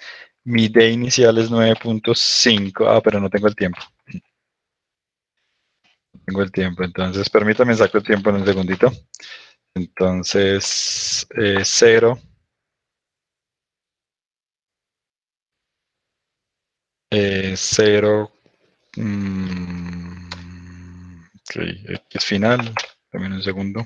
mi D inicial es 9.5. Pero no tengo el tiempo. No tengo el tiempo, entonces permítame sacar el tiempo en un segundito. Entonces, 0, 0, ok, X final, también un segundo.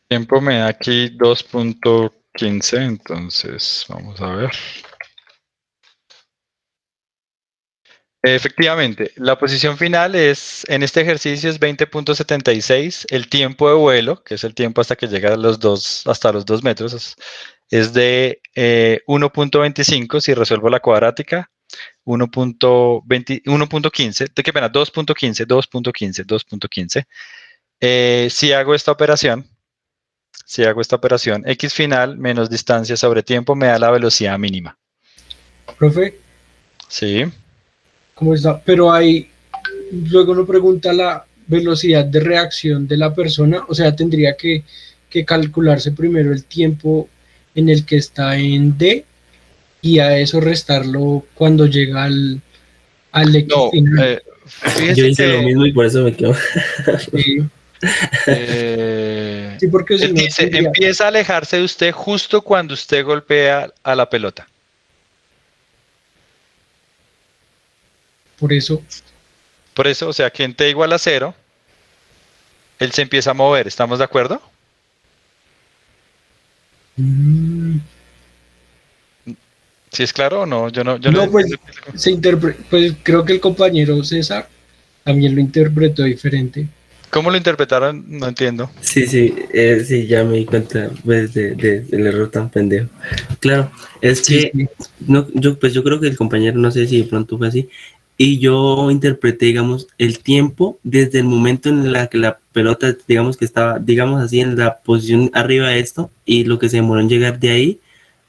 Tiempo me da aquí 2.15, entonces vamos a ver. Efectivamente, la posición final en este ejercicio es 20.76. El tiempo de vuelo, que es el tiempo hasta que llega hasta los 2 metros, es de 1.25 si resuelvo la cuadrática, 1.15, qué pena, 2.15. Si hago esta operación, X final menos distancia sobre tiempo me da la velocidad mínima. Profe, Sí. ¿cómo está? Pero ahí luego uno pregunta la velocidad de reacción de la persona, o sea, tendría que calcularse primero el tiempo en el que está en D y a eso restarlo cuando llega al X No, final. Yo fíjese hice lo que mismo y por eso me quedo. Sí, sí, porque si él no dice, tendría, empieza a alejarse de usted justo cuando usted golpea a la pelota. por eso. Por eso, o sea, que en T igual a 0, él se empieza a mover. ¿Estamos de acuerdo? Mm, ¿Sí es claro o no? Yo no no, pues entiendo. pues creo que el compañero César también lo interpretó diferente. ¿Cómo lo interpretaron? No entiendo. Sí, sí, ya me di cuenta pues, del error tan pendejo. Claro, es Sí, que sí. no, yo creo que el compañero, no sé si de pronto fue así, y yo interpreté, digamos, el tiempo desde el momento en la que la pelota, digamos que estaba, digamos así, en la posición arriba de esto, y lo que se demoró en llegar de ahí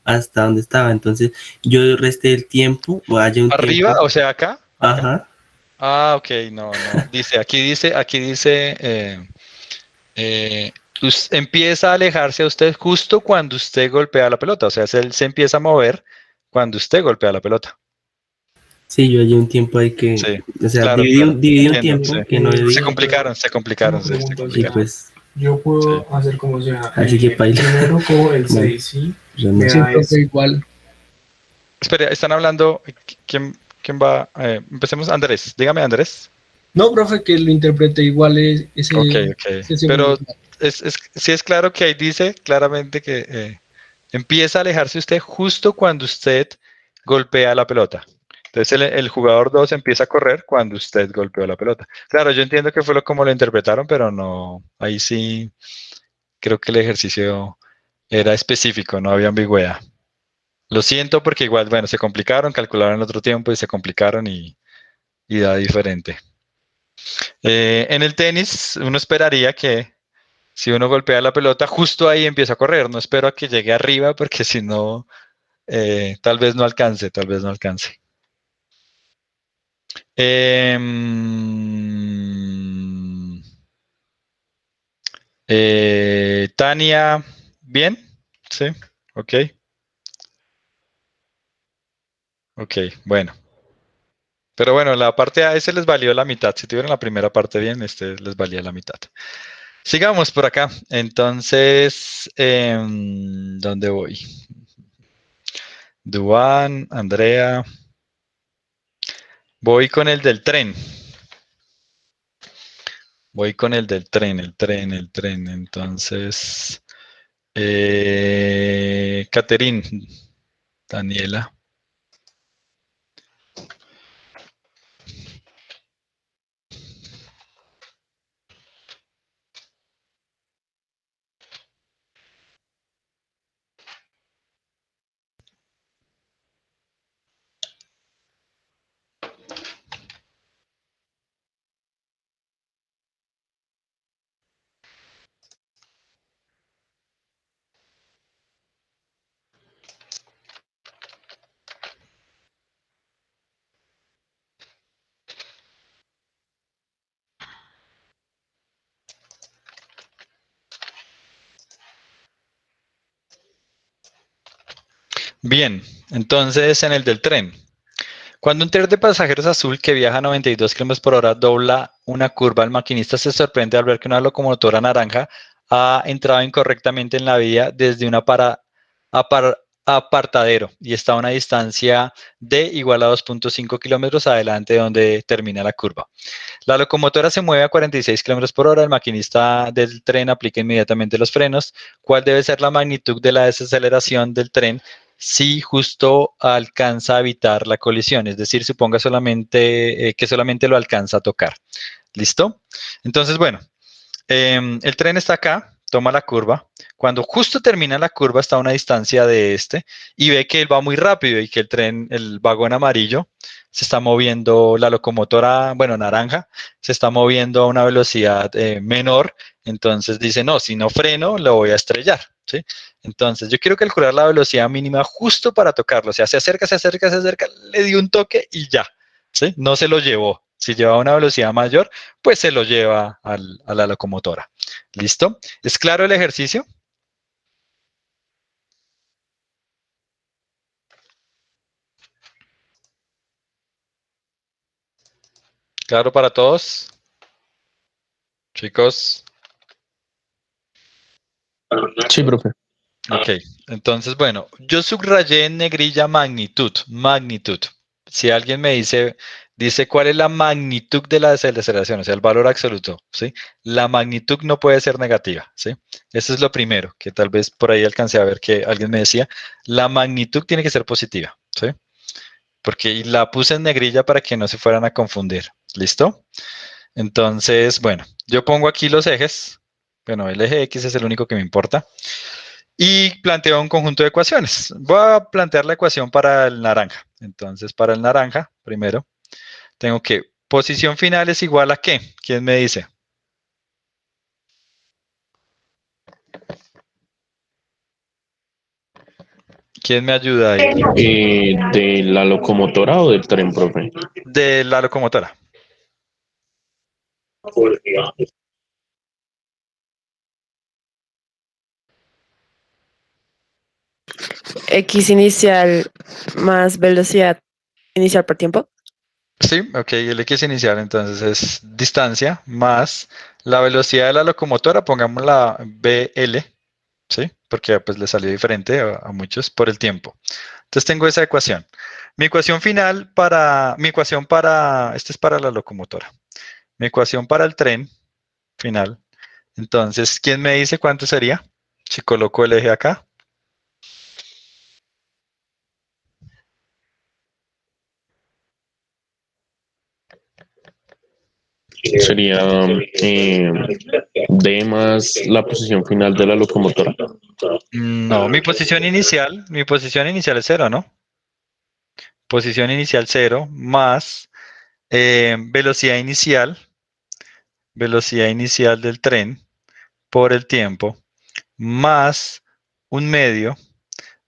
hasta donde estaba. Entonces, yo resté el tiempo, o haya un Arriba, tiempo, o sea, acá. ajá, Ah, ok, no. Aquí dice, empieza a alejarse a usted justo cuando usted golpea la pelota. O sea, él se empieza a mover cuando usted golpea la pelota. Sí, yo hallé un tiempo ahí que, Sí, o sea, claro, dividí, claro. dividí un Entiendo, tiempo sí. que no Se debía. complicaron, se complicaron, sí, se Y complicaron. pues, Yo puedo Sí. hacer como sea. así que paila. Primero cojo el Bueno, 6, ¿sí? yo no Me Sí, da profe, ese. igual. Espera, están hablando. ¿Quién va? Empecemos. Andrés, dígame, Andrés. No, profe, que lo interprete igual ese, Ok, ok. ese segundo. Pero sí es claro que ahí dice claramente que empieza a alejarse usted justo cuando usted golpea la pelota. Entonces el jugador 2 empieza a correr cuando usted golpeó la pelota. Claro, yo entiendo que fue como lo interpretaron, pero no, ahí sí creo que el ejercicio era específico, no había ambigüedad. Lo siento porque igual, bueno, se complicaron, calcularon el otro tiempo y se complicaron y da diferente. En el tenis, uno esperaría que si uno golpea la pelota, justo ahí empieza a correr. No espero a que llegue arriba porque si no, tal vez no alcance, tal vez no alcance. Tania, ¿bien? Sí, ok. Ok, bueno. Pero bueno, la parte A ese les valió la mitad. Si tuvieron la primera parte bien, este les valía la mitad. Sigamos por acá. Entonces, ¿dónde voy? Duan, Andrea. Voy con el del tren. Voy con el del tren, el tren. Entonces, Caterín, Daniela. Bien, entonces en el del tren. Cuando un tren de pasajeros azul que viaja a 92 km por hora dobla una curva, el maquinista se sorprende al ver que una locomotora naranja ha entrado incorrectamente en la vía desde un apartadero y está a una distancia de igual a 2.5 kilómetros adelante de donde termina la curva. La locomotora se mueve a 46 km por hora, el maquinista del tren aplica inmediatamente los frenos. ¿Cuál debe ser la magnitud de la desaceleración del tren si justo alcanza a evitar la colisión? Es decir, suponga solamente que solamente lo alcanza a tocar. ¿Listo? Entonces, bueno, el tren está acá, toma la curva. Cuando justo termina la curva está a una distancia de este y ve que él va muy rápido y que el tren, el vagón amarillo, se está moviendo, la locomotora, bueno, naranja, se está moviendo a una velocidad menor. Entonces dice, no, si no freno, lo voy a estrellar. ¿Sí? Entonces yo quiero calcular la velocidad mínima justo para tocarlo. O sea, se acerca, le dio un toque y ya. ¿Sí? No se lo llevó. Si lleva una velocidad mayor, pues se lo lleva a la locomotora. ¿Listo? ¿Es claro el ejercicio? ¿Claro para todos? Chicos. Sí, profe. Ok, entonces, bueno, yo subrayé en negrilla magnitud. Si alguien me dice cuál es la magnitud de la desaceleración, o sea, el valor absoluto, ¿sí? La magnitud no puede ser negativa, ¿sí? Eso es lo primero, que tal vez por ahí alcancé a ver que alguien me decía, la magnitud tiene que ser positiva, ¿sí? Porque la puse en negrilla para que no se fueran a confundir, ¿listo? Entonces, bueno, yo pongo aquí los ejes, bueno, el eje X es el único que me importa. Y planteo un conjunto de ecuaciones. Voy a plantear la ecuación para el naranja. Entonces, para el naranja, primero, tengo que posición final es igual a ¿qué? ¿Quién me dice? ¿Quién me ayuda ahí? ¿De la locomotora o del tren, profe? De la locomotora. X inicial más velocidad inicial por tiempo. Sí, ok, el X inicial entonces es distancia más la velocidad de la locomotora, pongamos la BL, ¿sí? Porque pues le salió diferente a muchos por el tiempo. Entonces tengo esa ecuación. Mi ecuación final esta es para la locomotora. Mi ecuación para el tren final. Entonces, ¿quién me dice cuánto sería? Si coloco el eje acá. Sería D más la posición final de la locomotora. No, mi posición inicial es cero, ¿no? Posición inicial cero más velocidad inicial del tren por el tiempo, más un medio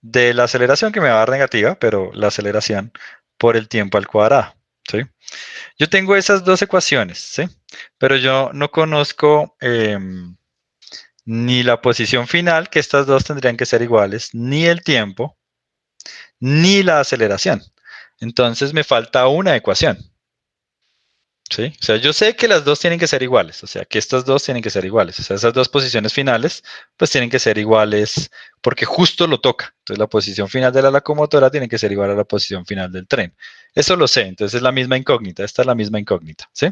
de la aceleración que me va a dar negativa, pero la aceleración por el tiempo al cuadrado, ¿sí? Yo tengo esas dos ecuaciones, ¿sí? Pero yo no conozco ni la posición final, que estas dos tendrían que ser iguales, ni el tiempo, ni la aceleración. Entonces me falta una ecuación. ¿Sí? O sea, yo sé que las dos tienen que ser iguales, o sea, que estas dos tienen que ser iguales, o sea, esas dos posiciones finales, pues tienen que ser iguales porque justo lo toca. Entonces, la posición final de la locomotora tiene que ser igual a la posición final del tren. Eso lo sé, entonces es la misma incógnita, esta es la misma incógnita, ¿sí?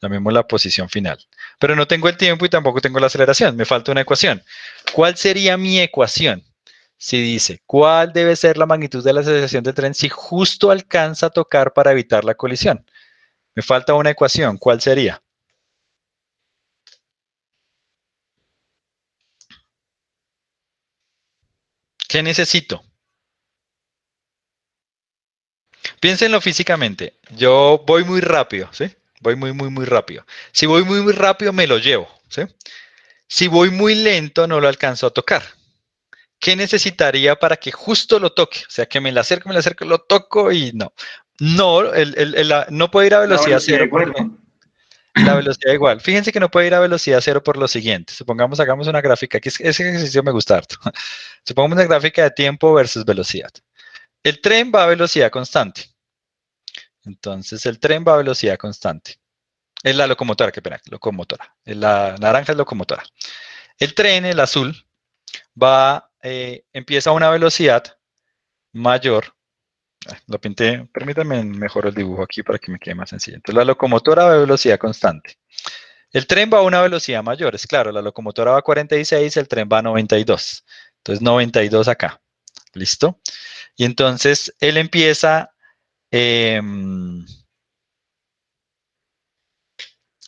Llamémosla la posición final. Pero no tengo el tiempo y tampoco tengo la aceleración, me falta una ecuación. ¿Cuál sería mi ecuación? Si dice, ¿cuál debe ser la magnitud de la aceleración del tren si justo alcanza a tocar para evitar la colisión? Me falta una ecuación. ¿Cuál sería? ¿Qué necesito? Piénsenlo físicamente. Yo voy muy rápido, ¿sí? Voy muy rápido. Si voy muy rápido, me lo llevo, ¿sí? Si voy muy lento, no lo alcanzo a tocar. ¿Qué necesitaría para que justo lo toque? O sea, que me le acerco, lo toco y no. No, no puedo ir a velocidad cero porque la velocidad igual. Fíjense que no puede ir a velocidad cero por lo siguiente. Supongamos, hagamos una gráfica. Aquí ese ejercicio me gusta harto. Supongamos una gráfica de tiempo versus velocidad. El tren va a velocidad constante. Entonces, el tren va a velocidad constante. Es la locomotora, qué pena, locomotora. La naranja es locomotora. El tren, el azul, empieza a una velocidad mayor. Lo pinté, permítanme mejor el dibujo aquí para que me quede más sencillo. Entonces, la locomotora va a velocidad constante. El tren va a una velocidad mayor, es claro, la locomotora va a 46, el tren va a 92. Entonces, 92 acá. ¿Listo? Y entonces, él empieza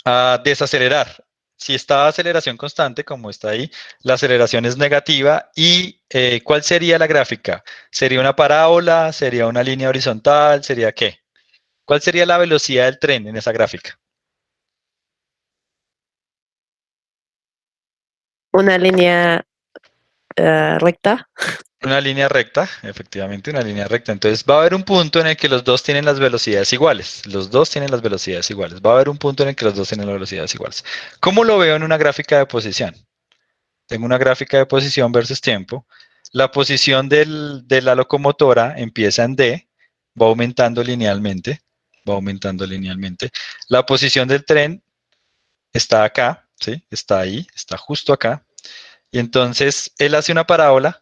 a desacelerar. Si está a aceleración constante, como está ahí, la aceleración es negativa. ¿Y cuál sería la gráfica? ¿Sería una parábola? ¿Sería una línea horizontal? ¿Sería qué? ¿Cuál sería la velocidad del tren en esa gráfica? Una línea recta. Una línea recta, efectivamente, una línea recta. Entonces va a haber un punto en el que los dos tienen las velocidades iguales. Los dos tienen las velocidades iguales. Va a haber un punto en el que los dos tienen las velocidades iguales. ¿Cómo lo veo en una gráfica de posición? Tengo una gráfica de posición versus tiempo. La posición de la locomotora empieza en D, va aumentando linealmente, va aumentando linealmente. La posición del tren está acá, ¿sí? Está ahí, está justo acá. Y entonces él hace una parábola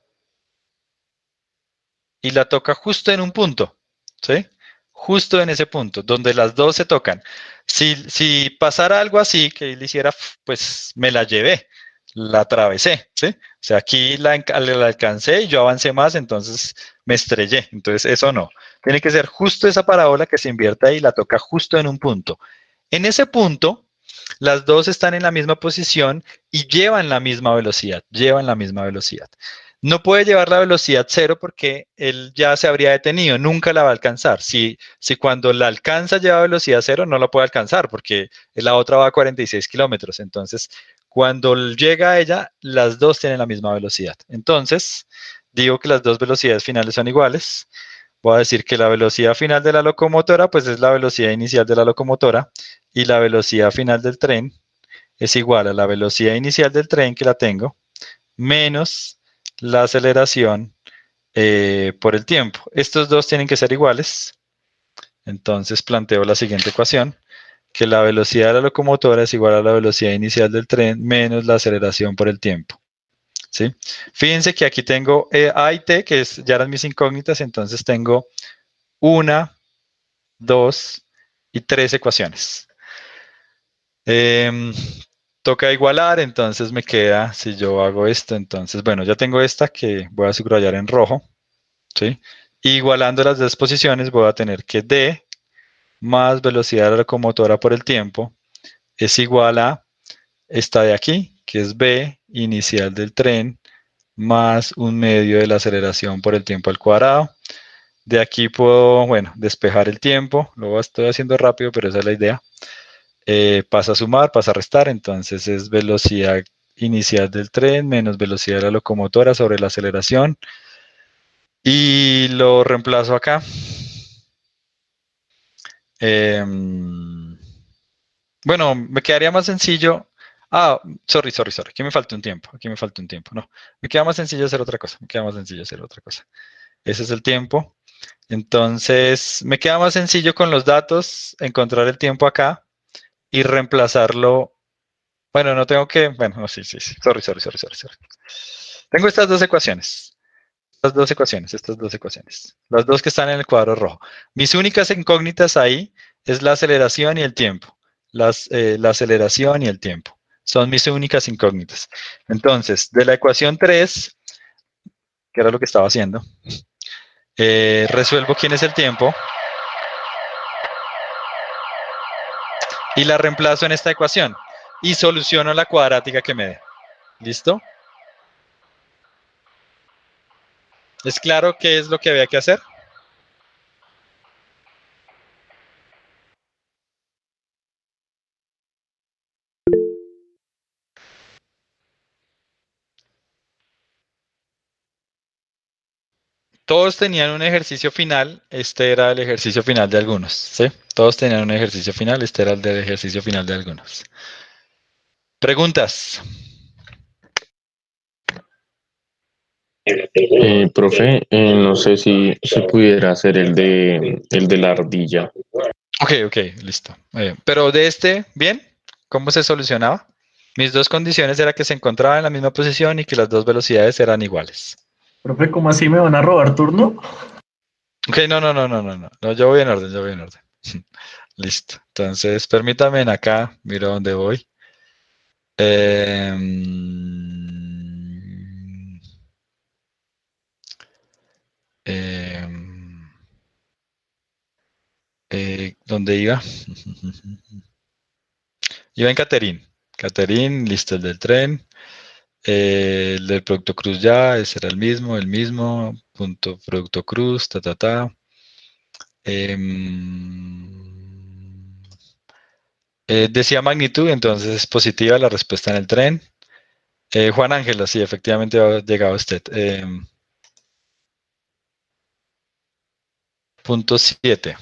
y la toca justo en un punto, ¿sí? Justo en ese punto, donde las dos se tocan. Si pasara algo así, que él hiciera, pues me la llevé, la atravesé, ¿sí? O sea, aquí la alcancé y yo avancé más, entonces me estrellé. Entonces, eso no. Tiene que ser justo esa parábola que se invierta ahí y la toca justo en un punto. En ese punto, las dos están en la misma posición y llevan la misma velocidad, No puede llevar la velocidad cero porque él ya se habría detenido, nunca la va a alcanzar. Si cuando la alcanza lleva velocidad cero, no la puede alcanzar porque la otra va a 46 kilómetros. Entonces, cuando llega a ella, las dos tienen la misma velocidad. Entonces, digo que las dos velocidades finales son iguales. Voy a decir que la velocidad final de la locomotora, pues es la velocidad inicial de la locomotora y la velocidad final del tren es igual a la velocidad inicial del tren que la tengo menos la aceleración por el tiempo. Estos dos tienen que ser iguales. Entonces planteo la siguiente ecuación, que la velocidad de la locomotora es igual a la velocidad inicial del tren menos la aceleración por el tiempo. ¿Sí? Fíjense que aquí tengo A y T, que ya eran mis incógnitas, entonces tengo 1, 2 y 3 ecuaciones. Toca igualar, entonces me queda, si yo hago esto, entonces, bueno, ya tengo esta que voy a subrayar en rojo, ¿sí? Igualando las dos posiciones voy a tener que D más velocidad de la locomotora por el tiempo es igual a esta de aquí, que es B inicial del tren, más 1/2 de la aceleración por el tiempo al cuadrado. De aquí puedo, bueno, despejar el tiempo, lo estoy haciendo rápido, pero esa es la idea. Pasa a sumar, pasa a restar, entonces es velocidad inicial del tren menos velocidad de la locomotora sobre la aceleración. Y lo reemplazo acá. Bueno, me quedaría más sencillo. Ah, sorry. Aquí me falta un tiempo. No, me queda más sencillo hacer otra cosa. Ese es el tiempo. Entonces, me queda más sencillo con los datos encontrar el tiempo acá y reemplazarlo. Bueno, no tengo que. Bueno, no, sí. Sorry. Tengo estas dos ecuaciones. Estas dos ecuaciones. Las dos que están en el cuadro rojo. Mis únicas incógnitas ahí es la aceleración y el tiempo. La aceleración y el tiempo. Son mis únicas incógnitas. Entonces, de la ecuación 3, que era lo que estaba haciendo, resuelvo quién es el tiempo y la reemplazo en esta ecuación y soluciono la cuadrática que me dé. ¿Listo? ¿Es claro qué es lo que había que hacer? Todos tenían un ejercicio final, este era el ejercicio final de algunos, ¿sí? Todos tenían un ejercicio final, este era el del ejercicio final de algunos. ¿Preguntas? Profe, no sé si pudiera hacer el de la ardilla. Ok, listo. Pero de este, ¿bien? ¿Cómo se solucionaba? Mis dos condiciones era que se encontraba en la misma posición y que las dos velocidades eran iguales. Profe, ¿cómo así me van a robar turno? Ok, no, yo voy en orden. Listo. Entonces, permítame acá, miro dónde voy. ¿Dónde iba? Iba en Caterín. Caterín, listo, el del tren. El del producto cruz ya, ese era el mismo. Punto producto cruz, decía magnitud, entonces es positiva la respuesta en el tren. Juan Ángelo, sí, efectivamente ha llegado usted. Punto 7.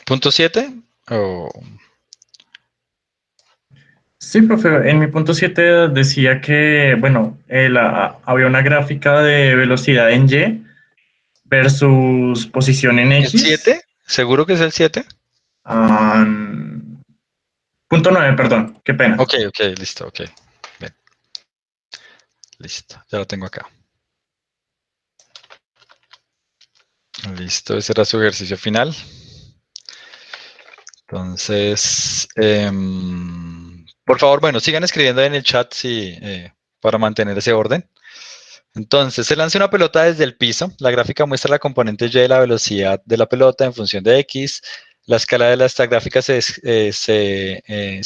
¿Punto 7? Sí, profe, en mi punto 7 decía que, bueno, había una gráfica de velocidad en Y versus posición en ¿El X. 7? ¿Seguro que es el 7? Punto 9, perdón, qué pena. Ok, listo, ok. Bien. Listo, ya lo tengo acá. Listo, ese era su ejercicio final. Entonces, por favor, bueno, sigan escribiendo en el chat para mantener ese orden. Entonces, se lanza una pelota desde el piso. La gráfica muestra la componente Y de la velocidad de la pelota en función de X. La escala de esta gráfica se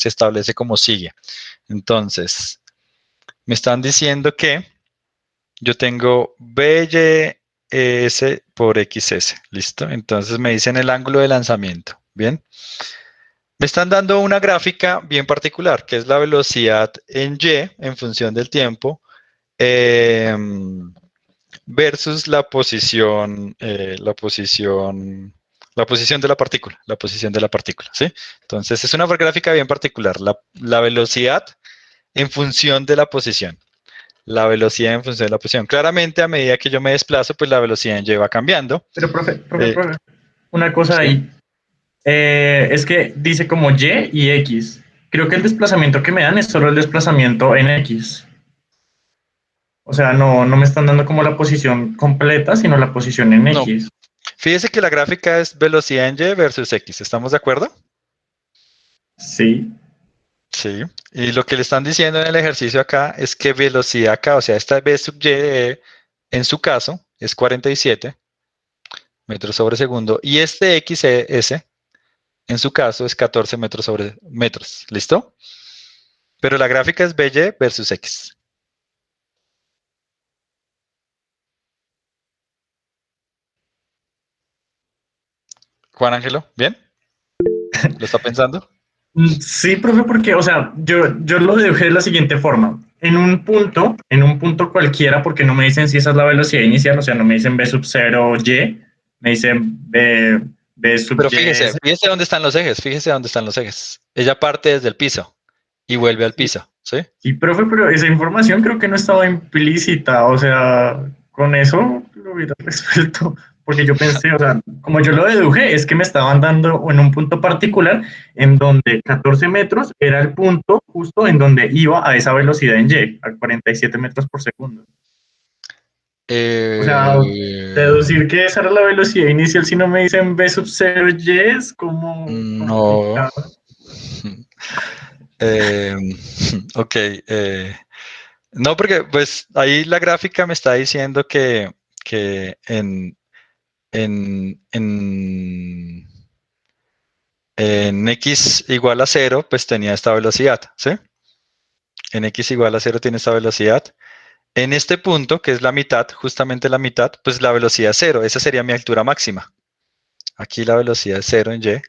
establece como sigue. Entonces, me están diciendo que yo tengo BYS por XS. ¿Listo? Entonces me dicen el ángulo de lanzamiento. Bien. Me están dando una gráfica bien particular, que es la velocidad en Y en función del tiempo versus la posición de la partícula, ¿sí? Entonces es una gráfica bien particular. La velocidad en función de la posición. La velocidad en función de la posición. Claramente, a medida que yo me desplazo, pues la velocidad en y va cambiando. Pero, profe, una cosa sí. ahí. Es que dice como Y y X. Creo que el desplazamiento que me dan es solo el desplazamiento en X. O sea, no me están dando como la posición completa, sino la posición en No. X. Fíjese que la gráfica es velocidad en Y versus X. ¿Estamos de acuerdo? Sí. Sí. Y lo que le están diciendo en el ejercicio acá es que velocidad acá, o sea, esta V sub Y en su caso es 47 metros sobre segundo. Y este XS en su caso es 14 metros sobre metros. ¿Listo? Pero la gráfica es BY versus X. Juan Ángelo, ¿bien? ¿Lo está pensando? Sí, profe, porque, o sea, yo lo deduje de la siguiente forma. En un punto cualquiera, porque no me dicen si esa es la velocidad inicial, o sea, no me dicen B sub 0 Y, me dicen B sub Pero Y. fíjese dónde están los ejes, fíjese dónde están los ejes. Ella parte desde el piso y vuelve al piso, ¿sí? Sí, profe, pero esa información creo que no estaba implícita, o sea, con eso lo hubiera resuelto, porque yo pensé, o sea, como yo lo deduje, es que me estaban dando en un punto particular en donde 14 metros era el punto justo en donde iba a esa velocidad en Y, a 47 metros por segundo. O sea, deducir que esa era la velocidad inicial si no me dicen B sub 0 Y es como No. complicado. Ok. No, porque pues ahí la gráfica me está diciendo que en X igual a 0, pues tenía esta velocidad, ¿sí? En X igual a 0 tiene esta velocidad. En este punto, que es la mitad, justamente la mitad, pues la velocidad es 0. Esa sería mi altura máxima. Aquí la velocidad es 0 en Y.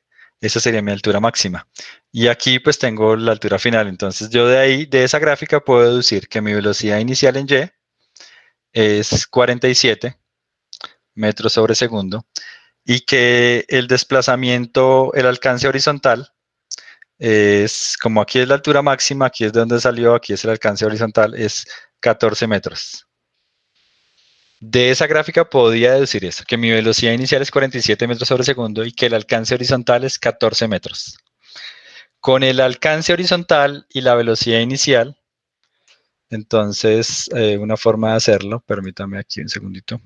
Esa sería mi altura máxima. Y aquí pues tengo la altura final. Entonces yo de ahí, de esa gráfica, puedo deducir que mi velocidad inicial en Y es 47 metros sobre segundo y que el desplazamiento, el alcance horizontal es, como aquí es la altura máxima, aquí es de donde salió, aquí es el alcance horizontal, es 14 metros. De esa gráfica podía deducir eso, que mi velocidad inicial es 47 metros sobre segundo y que el alcance horizontal es 14 metros. Con el alcance horizontal y la velocidad inicial, entonces una forma de hacerlo, permítame aquí un segundito.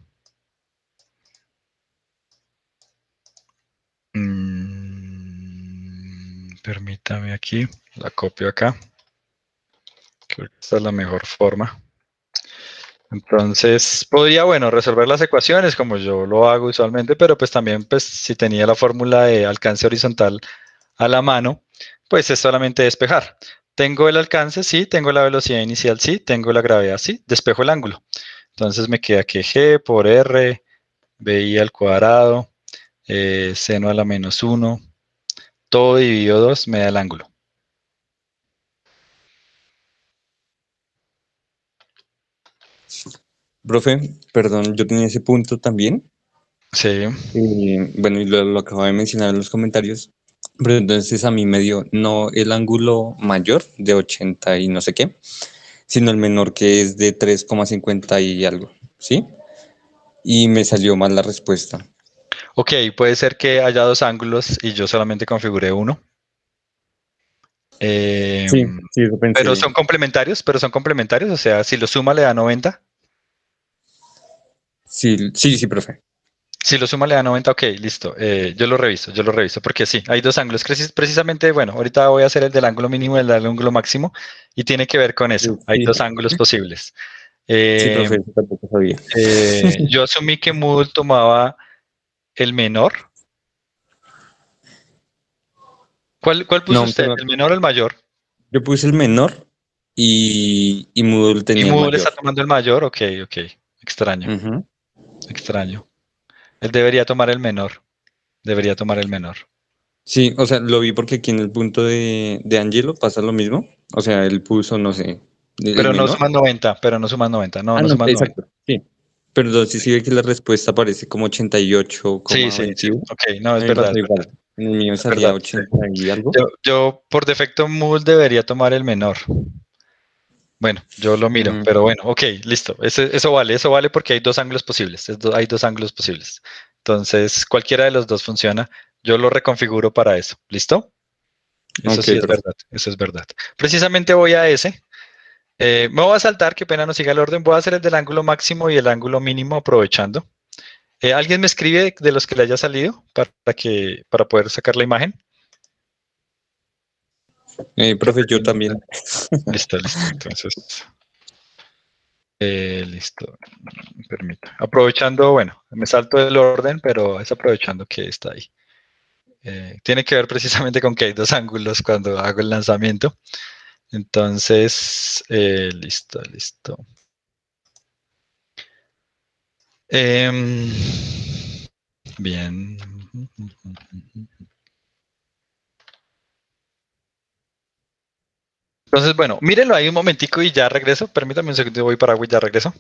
Permítame aquí, la copio acá. Creo que esta es la mejor forma. Entonces, podría, bueno, resolver las ecuaciones como yo lo hago usualmente, pero pues también, pues, si tenía la fórmula de alcance horizontal a la mano, pues es solamente despejar. Tengo el alcance, sí, tengo la velocidad inicial, sí, tengo la gravedad, sí, despejo el ángulo. Entonces me queda que G por R, BI al cuadrado, seno a la menos 1, todo dividido 2 me da el ángulo. Profe, perdón, yo tenía ese punto también. Sí. Bueno, y lo acabo de mencionar en los comentarios, pero entonces a mí me dio no el ángulo mayor de 80 y no sé qué, sino el menor que es de 3,50 y algo, ¿sí? Y me salió mal la respuesta. Ok, puede ser que haya dos ángulos y yo solamente configuré uno. Sí, eso pensé. Pero son complementarios, o sea, si lo suma le da 90. Sí, profe. Si lo suma le da 90, ok, listo. Yo lo reviso, porque sí, hay dos ángulos. Precisamente, bueno, ahorita voy a hacer el del ángulo mínimo y el del ángulo máximo, y tiene que ver con eso. Hay dos ángulos posibles. Sí, profe, tampoco sabía. Yo asumí que Moodle tomaba el menor. ¿Cuál puso usted? ¿El menor o el mayor? Yo puse el menor y Moodle tenía el Moodle mayor. está tomando el mayor, ok. Extraño. Extraño. Él debería tomar el menor. Sí, o sea, lo vi porque aquí en el punto de Angelo pasa lo mismo. O sea, él puso, no sé, el Pero no menor. suman 90, No, no no, suman 90. exacto, sí. Pero entonces sí ve que la respuesta aparece como Sí, sí, sí. 88,21. Ok, no, A es mí me verdad, pasó es verdad. igual. En el mío Es salía verdad, sí. 80 y algo. Yo por defecto Moodle debería tomar el menor. Bueno, yo lo miro, Mm, pero bueno, ok, listo. Eso vale porque hay dos ángulos posibles. Hay dos ángulos posibles. Entonces, cualquiera de los dos funciona. Yo lo reconfiguro para eso. ¿Listo? Eso ok, sí es perfecto. verdad. Eso es verdad. Precisamente voy a ese. Me voy a saltar, qué pena no siga el orden. Voy a hacer el del ángulo máximo y el ángulo mínimo aprovechando. ¿Alguien me escribe de los que le haya salido para poder sacar la imagen? Profe, yo también. Listo, listo. Entonces, listo. Permita. Aprovechando, bueno, me salto del orden, pero es aprovechando que está ahí. Tiene que ver precisamente con que hay dos ángulos cuando hago el lanzamiento. Entonces, listo, listo. Em, bien. Entonces, bueno, mírenlo ahí un momentico y ya regreso. Permítame un segundo, voy para agua y ya regreso.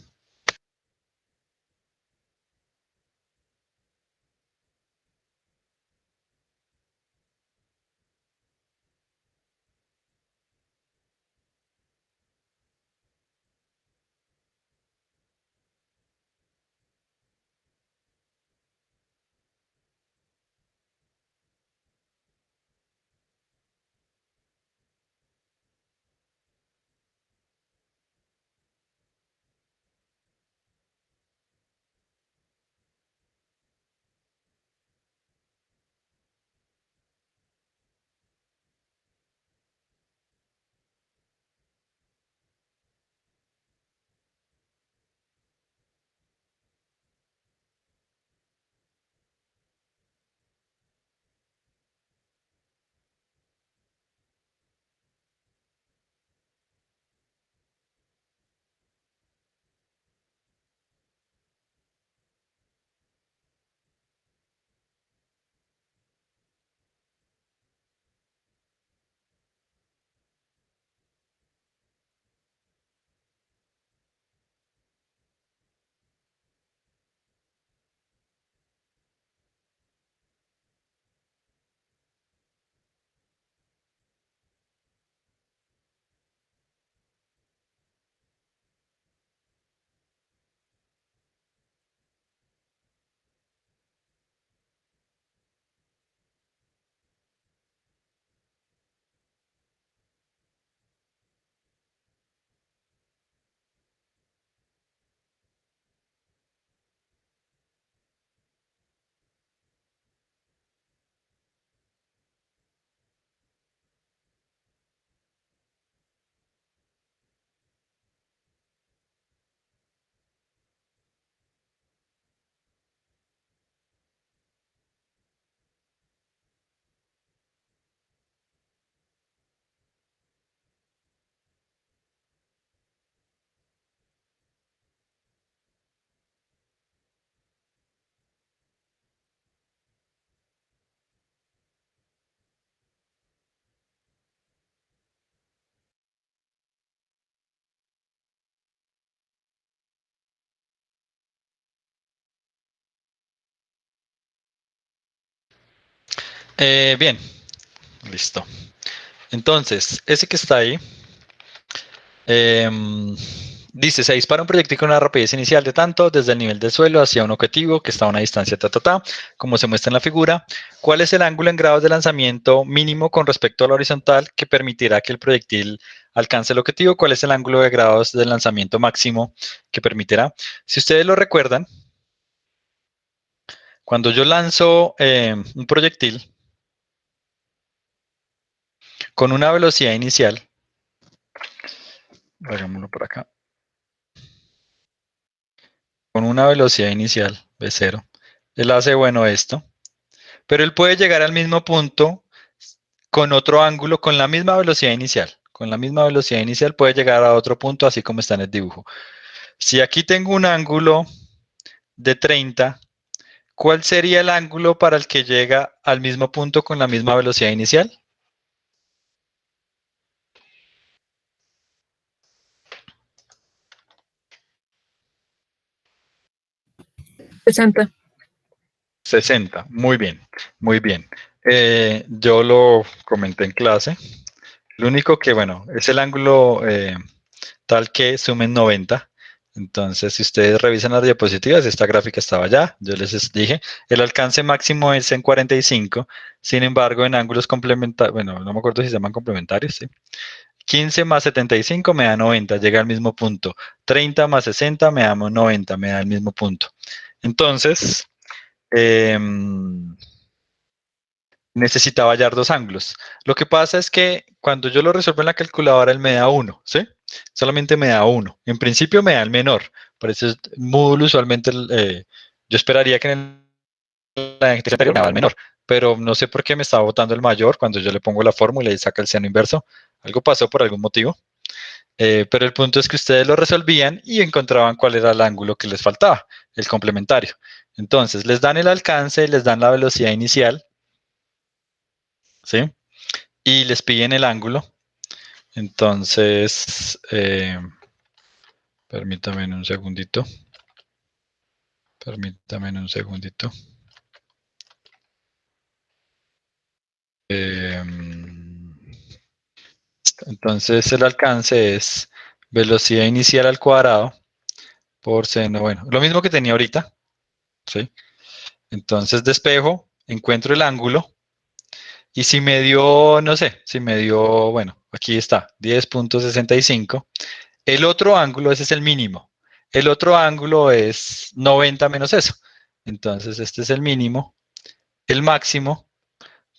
Bien, listo. Entonces, ese que está ahí, dice, se dispara un proyectil con una rapidez inicial de tanto desde el nivel del suelo hacia un objetivo que está a una distancia como se muestra en la figura. ¿Cuál es el ángulo en grados de lanzamiento mínimo con respecto a la horizontal que permitirá que el proyectil alcance el objetivo? ¿Cuál es el ángulo de grados de lanzamiento máximo que permitirá? Si ustedes lo recuerdan, cuando yo lanzo un proyectil con una velocidad inicial, hagámoslo por acá, con una velocidad inicial de 0, él hace, bueno, esto, pero él puede llegar al mismo punto con otro ángulo, con la misma velocidad inicial. Con la misma velocidad inicial puede llegar a otro punto, así como está en el dibujo. Si aquí tengo un ángulo de 30, ¿cuál sería el ángulo para el que llega al mismo punto con la misma velocidad inicial? 60. 60, muy bien, muy bien. Yo lo comenté en clase. Lo único que, bueno, es el ángulo tal que sumen 90. Entonces, si ustedes revisan las diapositivas, esta gráfica estaba allá. Yo les dije, el alcance máximo es en 45. Sin embargo, en ángulos complementarios, bueno, no me acuerdo si se llaman complementarios, ¿sí? 15 más 75 me da 90, llega al mismo punto. 30 más 60 me da 90, me da el mismo punto. Entonces, necesitaba hallar dos ángulos. Lo que pasa es que cuando yo lo resuelvo en la calculadora, él me da 1, ¿sí? Solamente me da 1. En principio me da el menor. Por eso es módulo usualmente, yo esperaría que en la ejercicio anterior me daba el menor. Pero no sé por qué me estaba botando el mayor cuando yo le pongo la fórmula y saca el seno inverso. Algo pasó por algún motivo. Pero el punto es que ustedes lo resolvían y encontraban cuál era el ángulo que les faltaba, el complementario. Entonces, les dan el alcance, les dan la velocidad inicial, ¿sí? Y les piden el ángulo. Entonces, permítame un segundito. Permítame un segundito. Entonces, el alcance es velocidad inicial al cuadrado por seno, bueno, lo mismo que tenía ahorita, ¿sí? Entonces, despejo, encuentro el ángulo. Y si me dio, no sé, si me dio, bueno, aquí está, 10.65. El otro ángulo, ese es el mínimo. El otro ángulo es 90 menos eso. Entonces, este es el mínimo. El máximo,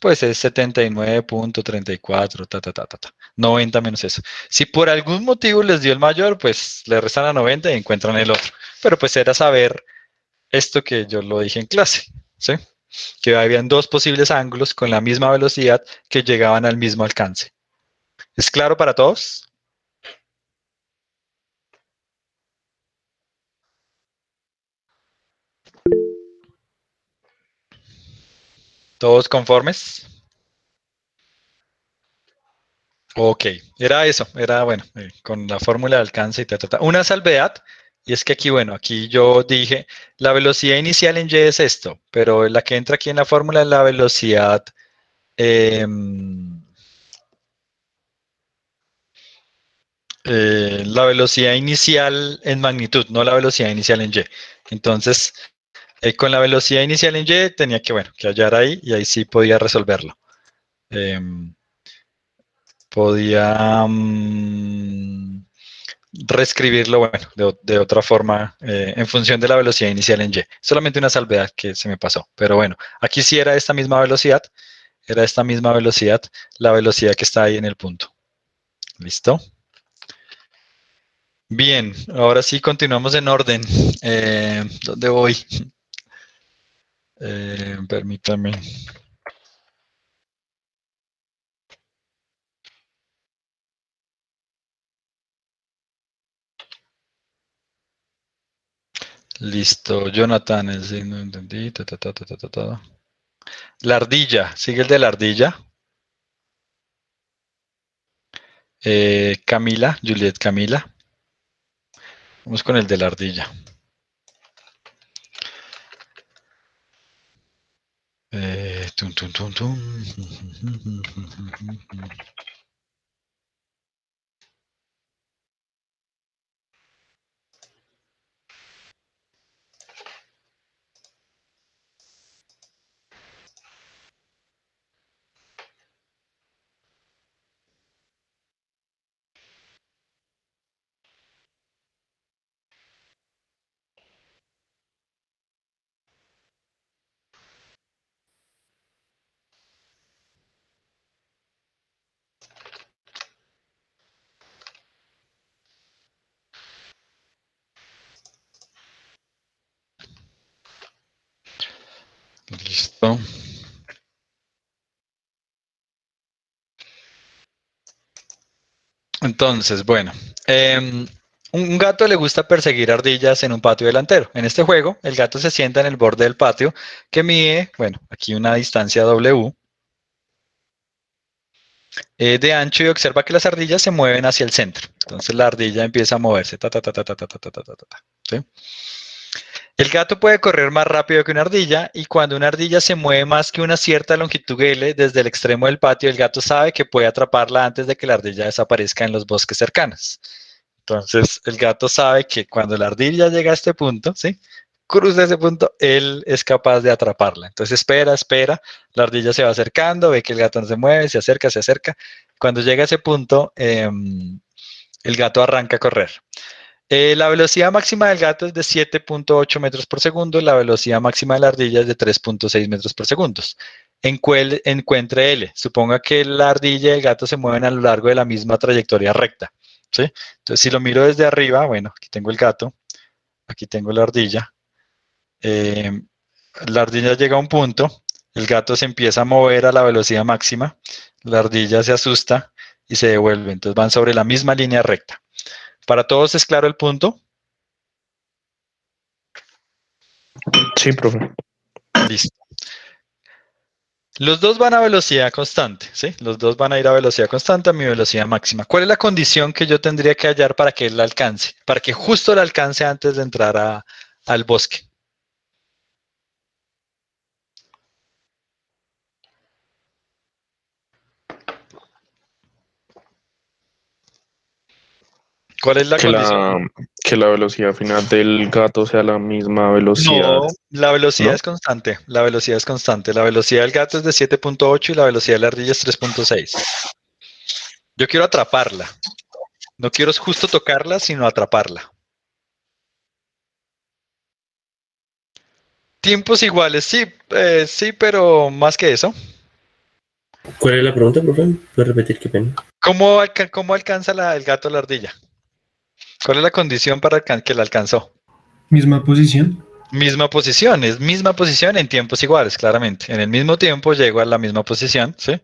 pues es 79.34, 90 menos eso. Si por algún motivo les dio el mayor, pues le restan a 90 y encuentran el otro. Pero pues era saber esto que yo lo dije en clase, ¿sí? Que habían dos posibles ángulos con la misma velocidad que llegaban al mismo alcance. ¿Es claro para todos? ¿Todos conformes? Ok, era eso, era bueno, con la fórmula de alcance y ta. Una salvedad, y es que aquí, bueno, aquí yo dije, la velocidad inicial en Y es esto, pero la que entra aquí en la fórmula es la velocidad, la velocidad inicial en magnitud, no la velocidad inicial en Y. Entonces, con la velocidad inicial en Y tenía que, bueno, que hallar ahí y ahí sí podía resolverlo. Podía reescribirlo, bueno, de otra forma en función de la velocidad inicial en Y. Solamente una salvedad que se me pasó. Pero bueno, aquí sí era esta misma velocidad, la velocidad que está ahí en el punto. ¿Listo? Bien, ahora sí continuamos en orden. ¿Dónde voy? Permítame. Listo, Jonathan, no entendí. La ardilla, sigue el de la ardilla. Camila, Juliet Camila. Vamos con el de la ardilla. Tum, tum, tum, tum. Listo. Entonces, bueno, un gato le gusta perseguir ardillas en un patio delantero. En este juego, el gato se sienta en el borde del patio que mide, bueno, aquí una distancia W de ancho y observa que las ardillas se mueven hacia el centro. Entonces la ardilla empieza a moverse. ¿Sí? El gato puede correr más rápido que una ardilla y cuando una ardilla se mueve más que una cierta longitud L desde el extremo del patio, el gato sabe que puede atraparla antes de que la ardilla desaparezca en los bosques cercanos. Entonces, el gato sabe que cuando la ardilla llega a este punto, ¿sí? Cruza ese punto, él es capaz de atraparla. Entonces, espera, la ardilla se va acercando, ve que el gato no se mueve, se acerca. Cuando llega a ese punto, el gato arranca a correr. La velocidad máxima del gato es de 7.8 metros por segundo, la velocidad máxima de la ardilla es de 3.6 metros por segundo. Encuentre L. Suponga que la ardilla y el gato se mueven a lo largo de la misma trayectoria recta. ¿Sí? Entonces, si lo miro desde arriba, bueno, aquí tengo el gato, aquí tengo la ardilla. La ardilla llega a un punto, el gato se empieza a mover a la velocidad máxima, la ardilla se asusta y se devuelve. Entonces van sobre la misma línea recta. ¿Para todos es claro el punto? Sí, profe. Listo. Los dos van a velocidad constante, ¿sí? Los dos van a ir a velocidad constante, a mi velocidad máxima. ¿Cuál es la condición que yo tendría que hallar para que él la alcance? Para que justo la alcance antes de entrar al bosque. ¿Cuál es la condición? Que la velocidad final del gato sea la misma velocidad. No, la velocidad ¿No? es constante. La velocidad es constante. La velocidad del gato es de 7.8 y la velocidad de la ardilla es 3.6. Yo quiero atraparla. No quiero justo tocarla, sino atraparla. Tiempos iguales, sí, sí, pero más que eso. ¿Cuál es la pregunta, profe? ¿Puedes repetir? Qué pena. ¿Cómo alcanza el gato a la ardilla? ¿Cuál es la condición para que la alcanzó? Misma posición. Misma posición, es misma posición en tiempos iguales, claramente. En el mismo tiempo llego a la misma posición, ¿sí?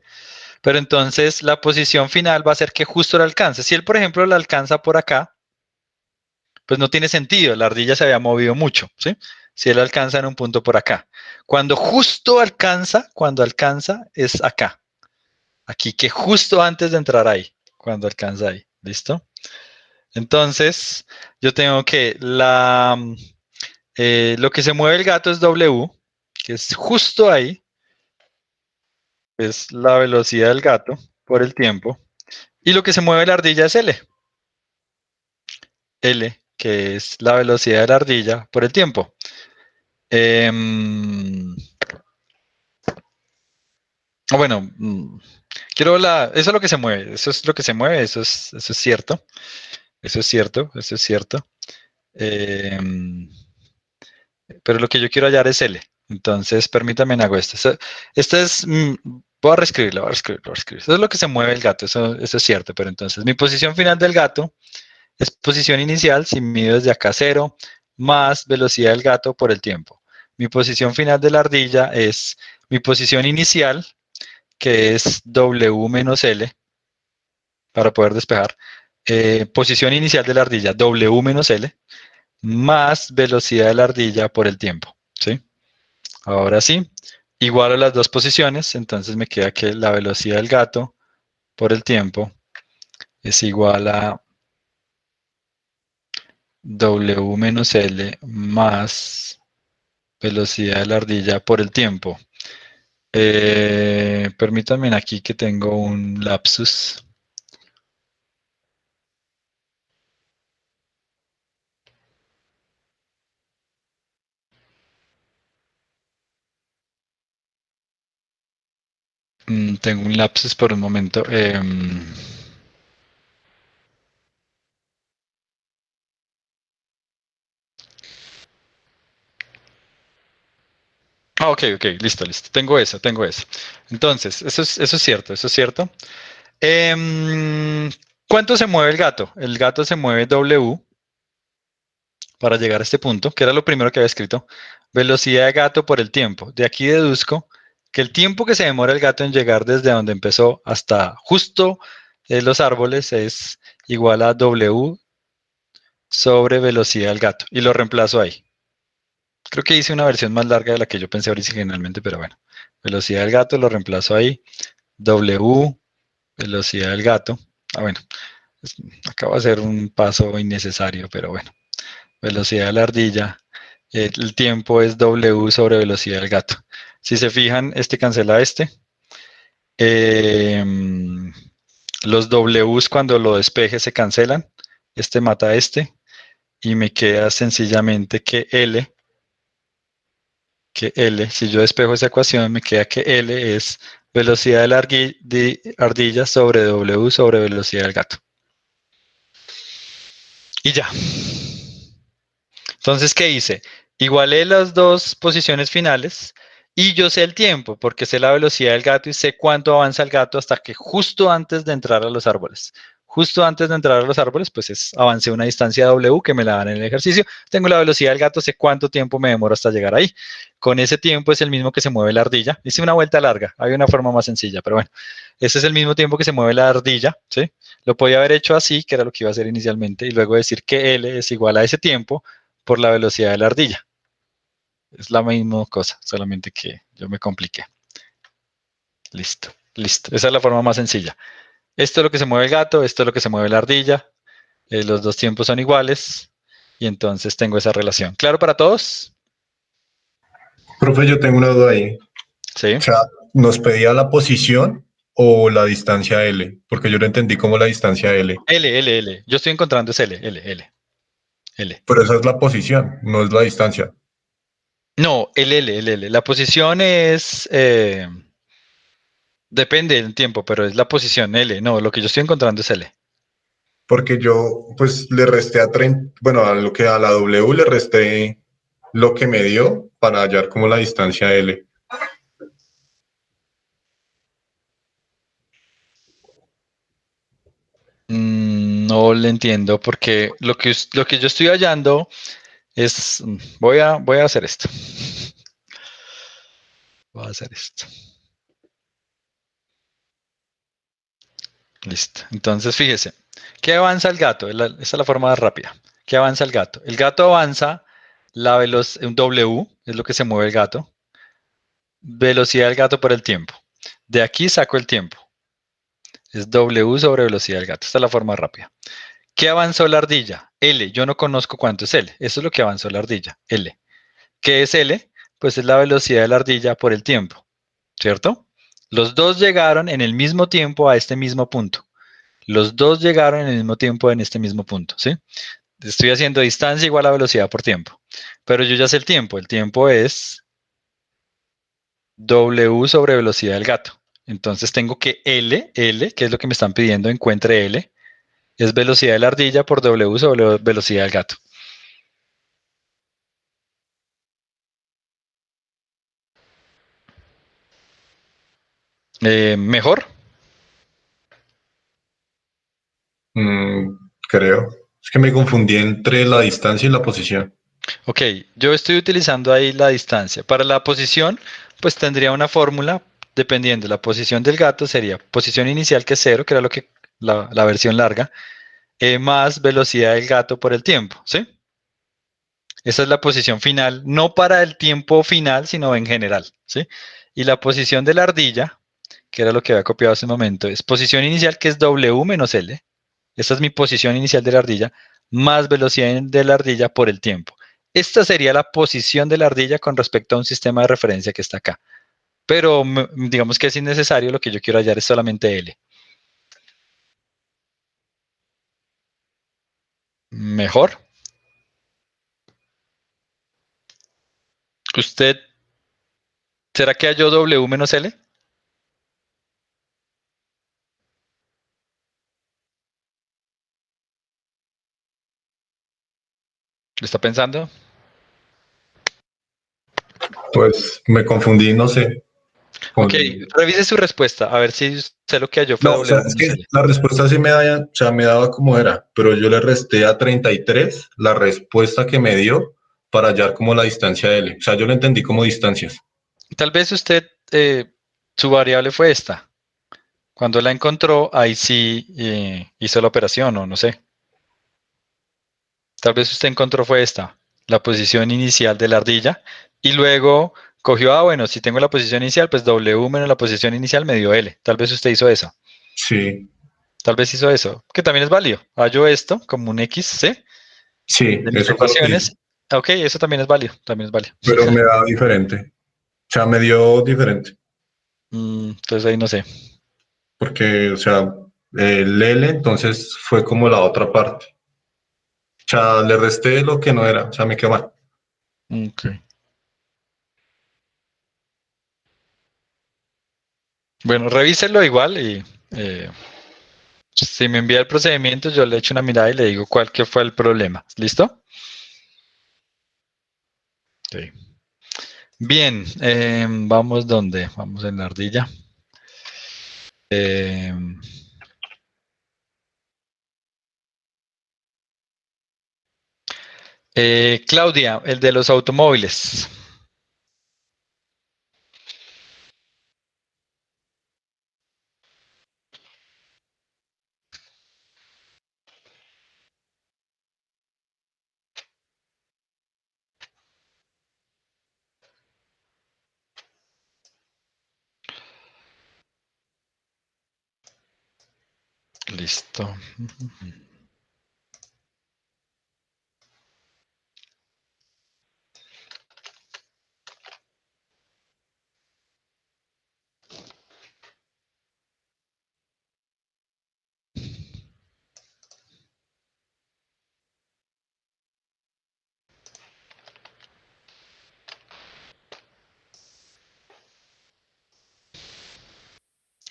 Pero entonces la posición final va a ser que justo la alcance. Si él, por ejemplo, la alcanza por acá, pues no tiene sentido, la ardilla se había movido mucho, ¿sí? Si él alcanza en un punto por acá. Cuando alcanza es acá. Aquí, que justo antes de entrar ahí, cuando alcanza ahí, ¿listo? Entonces, yo tengo que lo que se mueve el gato es W, que es justo ahí, es la velocidad del gato por el tiempo, y lo que se mueve la ardilla es L. L, que es la velocidad de la ardilla por el tiempo. Bueno, eso es lo que se mueve, eso es lo que se mueve, eso es cierto, eso es cierto, eso es cierto. Pero lo que yo quiero hallar es L. Entonces, permítame, hago esto. Esto es, voy a reescribirlo. Eso es lo que se mueve el gato, eso es cierto. Pero entonces, mi posición final del gato es posición inicial, si mido desde acá 0, más velocidad del gato por el tiempo. Mi posición final de la ardilla es mi posición inicial, que es W menos L, para poder despejar. Posición inicial de la ardilla, W menos L, más velocidad de la ardilla por el tiempo, ¿sí? Ahora sí, igual a las dos posiciones, entonces me queda que la velocidad del gato por el tiempo es igual a W menos L más velocidad de la ardilla por el tiempo. Permítanme aquí que tengo un lapsus. Tengo un lapsus por un momento. Ok, listo. Tengo eso. Entonces, eso es cierto, eso es cierto. ¿Cuánto se mueve el gato? El gato se mueve W para llegar a este punto, que era lo primero que había escrito. Velocidad de gato por el tiempo. De aquí deduzco que el tiempo que se demora el gato en llegar desde donde empezó hasta justo los árboles es igual a W sobre velocidad del gato. Y lo reemplazo ahí. Creo que hice una versión más larga de la que yo pensé originalmente, pero bueno. Velocidad del gato lo reemplazo ahí. W, velocidad del gato. Bueno, acabo de hacer un paso innecesario, pero bueno. Velocidad de la ardilla El tiempo es W sobre velocidad del gato. Si se fijan, este cancela este. Los Ws cuando lo despeje se cancelan. Este mata a este. Y me queda sencillamente que L, si yo despejo esa ecuación, me queda que L es velocidad de la ardilla sobre W sobre velocidad del gato. Y ya. Entonces, ¿qué hice? Igualé las dos posiciones finales y yo sé el tiempo, porque sé la velocidad del gato y sé cuánto avanza el gato hasta que justo antes de entrar a los árboles. Justo antes de entrar a los árboles, pues avancé una distancia W que me la dan en el ejercicio. Tengo la velocidad del gato, sé cuánto tiempo me demoro hasta llegar ahí. Con ese tiempo es el mismo que se mueve la ardilla. Hice una vuelta larga, hay una forma más sencilla, pero bueno, ese es el mismo tiempo que se mueve la ardilla, ¿sí? Lo podía haber hecho así, que era lo que iba a hacer inicialmente, y luego decir que L es igual a ese tiempo por la velocidad de la ardilla. Es la misma cosa, solamente que yo me compliqué. Listo, listo. Esa es la forma más sencilla. Esto es lo que se mueve el gato, esto es lo que se mueve la ardilla. Los dos tiempos son iguales y entonces tengo esa relación. ¿Claro para todos? Profe, yo tengo una duda ahí. Sí. O sea, ¿nos pedía la posición o la distancia L? Porque yo lo entendí como la distancia L. L. Yo estoy encontrando es L. Pero esa es la posición, no es la distancia. No, L. La posición es... depende del tiempo, pero es la posición L. No, lo que yo estoy encontrando es L. Porque yo, pues, le resté a 30, bueno, a la W le resté lo que me dio para hallar como la distancia L. No le entiendo porque lo que yo estoy hallando es... Voy a hacer esto. Voy a hacer esto. Listo. Entonces, fíjese. ¿Qué avanza el gato? Esa es la forma más rápida. ¿Qué avanza el gato? El gato avanza la velocidad, W, es lo que se mueve el gato. Velocidad del gato por el tiempo. De aquí saco el tiempo. Es W sobre velocidad del gato. Esta es la forma rápida. ¿Qué avanzó la ardilla? L. Yo no conozco cuánto es L. Eso es lo que avanzó la ardilla. L. ¿Qué es L? Pues es la velocidad de la ardilla por el tiempo. ¿Cierto? Los dos llegaron en el mismo tiempo a este mismo punto. Los dos llegaron en el mismo tiempo en este mismo punto, ¿sí? Estoy haciendo distancia igual a velocidad por tiempo. Pero yo ya sé el tiempo. El tiempo es W sobre velocidad del gato. Entonces tengo que L, que es lo que me están pidiendo, encuentre L, es velocidad de la ardilla por W sobre velocidad del gato. ¿Mejor? Creo. Es que me confundí entre la distancia y la posición. Ok, yo estoy utilizando ahí la distancia. Para la posición, pues tendría una fórmula, dependiendo. La posición del gato sería posición inicial, que es 0, que era lo que la versión larga, más velocidad del gato por el tiempo, ¿sí? Esa es la posición final, no para el tiempo final, sino en general, ¿sí? Y la posición de la ardilla, que era lo que había copiado hace un momento, es posición inicial, que es W menos L. Esta es mi posición inicial de la ardilla, más velocidad de la ardilla por el tiempo. Esta sería la posición de la ardilla con respecto a un sistema de referencia que está acá. Pero digamos que es innecesario, lo que yo quiero hallar es solamente L. ¿Mejor? ¿Usted, será que halló W menos L? ¿Lo está pensando? Pues me confundí, no sé. Ok, revise su respuesta, a ver si usted lo que halló fue No, o sea, W es menos que L. la respuesta sí o sea, me daba como era, pero yo le resté a 33 la respuesta que me dio para hallar como la distancia de L. O sea, yo lo entendí como distancias. Tal vez usted, su variable fue esta. Cuando la encontró, ahí sí hizo la operación, o no sé. Tal vez usted encontró fue esta, la posición inicial de la ardilla, y luego cogió, bueno, si tengo la posición inicial, pues W menos la posición inicial me dio L. Tal vez usted hizo eso. Sí. Tal vez hizo eso, que también es válido. Hallo esto como un X, ¿sí? Sí, De mis eso fue lo que hice. ecuaciones, Ok, eso también es válido, también es válido. pero me da diferente. O sea, me dio diferente. Entonces ahí no sé. Porque, o sea, el L entonces fue como la otra parte. O sea, le resté lo que no era. O sea, me quedó mal. Ok. Bueno, revíselo igual y si me envía el procedimiento, yo le echo una mirada y le digo cuál que fue el problema. ¿Listo? Sí. Bien, vamos donde, vamos en la ardilla. Claudia, el de los automóviles. Listo.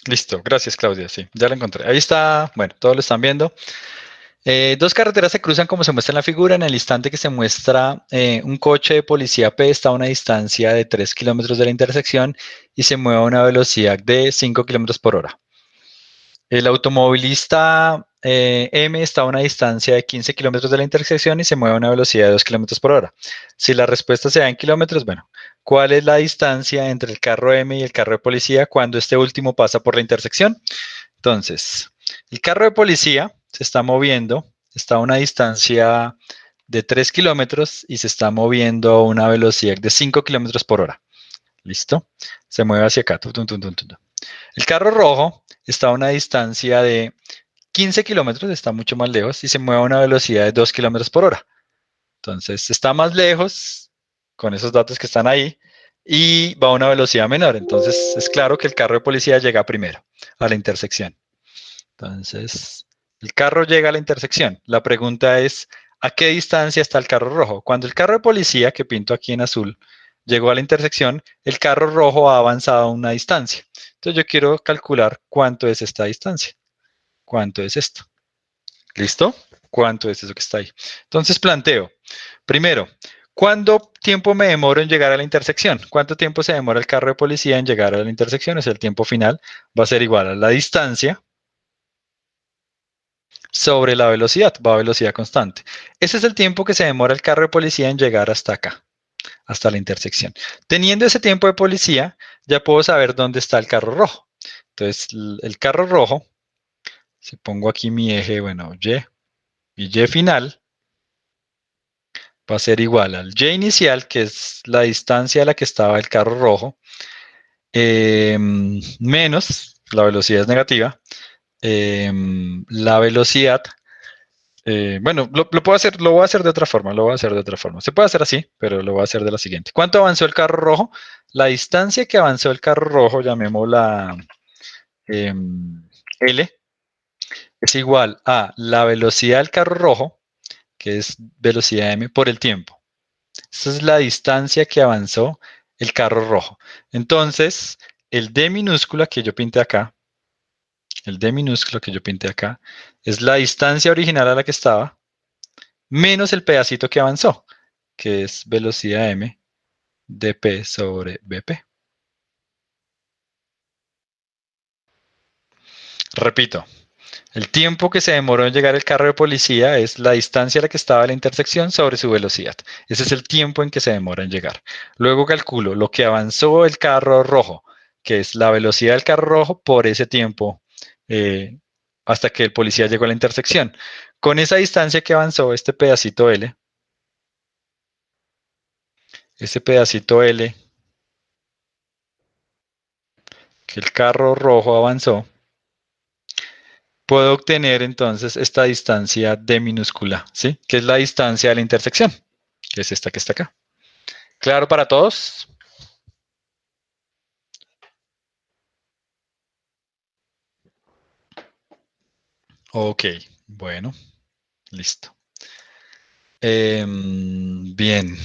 Listo, gracias Claudia, sí, ya lo encontré. Ahí está, bueno, todos lo están viendo. Dos carreteras se cruzan como se muestra en la figura. En el instante que se muestra un coche de policía P está a una distancia de 3 kilómetros de la intersección y se mueve a una velocidad de 5 kilómetros por hora. El automovilista M está a una distancia de 15 kilómetros de la intersección y se mueve a una velocidad de 2 kilómetros por hora. Si la respuesta se da en kilómetros, bueno, ¿cuál es la distancia entre el carro M y el carro de policía cuando este último pasa por la intersección? Entonces, el carro de policía se está moviendo, está a una distancia de 3 kilómetros y se está moviendo a una velocidad de 5 kilómetros por hora. ¿Listo? Se mueve hacia acá. El carro rojo está a una distancia de 15 kilómetros, está mucho más lejos y se mueve a una velocidad de 2 kilómetros por hora. Entonces, está más lejos con esos datos que están ahí y va a una velocidad menor. Entonces, es claro que el carro de policía llega primero a la intersección. Entonces, el carro llega a la intersección. La pregunta es, ¿a qué distancia está el carro rojo? Cuando el carro de policía, que pinto aquí en azul, llegó a la intersección, el carro rojo ha avanzado una distancia. Entonces, yo quiero calcular cuánto es esta distancia. ¿Cuánto es esto? ¿Listo? ¿Cuánto es eso que está ahí? Entonces, planteo. Primero, ¿cuánto tiempo me demoro en llegar a la intersección? ¿Cuánto tiempo se demora el carro de policía en llegar a la intersección? Es el tiempo final. Va a ser igual a la distancia sobre la velocidad, va a velocidad constante. Ese es el tiempo que se demora el carro de policía en llegar hasta acá, hasta la intersección. Teniendo ese tiempo de policía, ya puedo saber dónde está el carro rojo. Entonces, el carro rojo, si pongo aquí mi eje, bueno, y Y final, va a ser igual al Y inicial, que es la distancia a la que estaba el carro rojo, menos, la velocidad es negativa, la velocidad. Bueno, lo puedo hacer, lo voy a hacer de otra forma, lo voy a hacer de otra forma. Se puede hacer así, pero lo voy a hacer de la siguiente. ¿Cuánto avanzó el carro rojo? La distancia que avanzó el carro rojo, llamémosla L, es igual a la velocidad del carro rojo, que es velocidad m, por el tiempo. Esa es la distancia que avanzó el carro rojo. Entonces, el D minúscula que yo pinté acá, el D minúsculo que yo pinté acá, es la distancia original a la que estaba, menos el pedacito que avanzó, que es velocidad m dp sobre bp. Repito, el tiempo que se demoró en llegar el carro de policía es la distancia a la que estaba la intersección sobre su velocidad. Ese es el tiempo en que se demora en llegar. Luego calculo lo que avanzó el carro rojo, que es la velocidad del carro rojo por ese tiempo hasta que el policía llegó a la intersección. Con esa distancia que avanzó este pedacito L, ese pedacito L que el carro rojo avanzó, puedo obtener entonces esta distancia D minúscula, ¿sí? Que es la distancia de la intersección. que es esta que está acá. ¿Claro para todos? Ok, bueno, listo. Bien.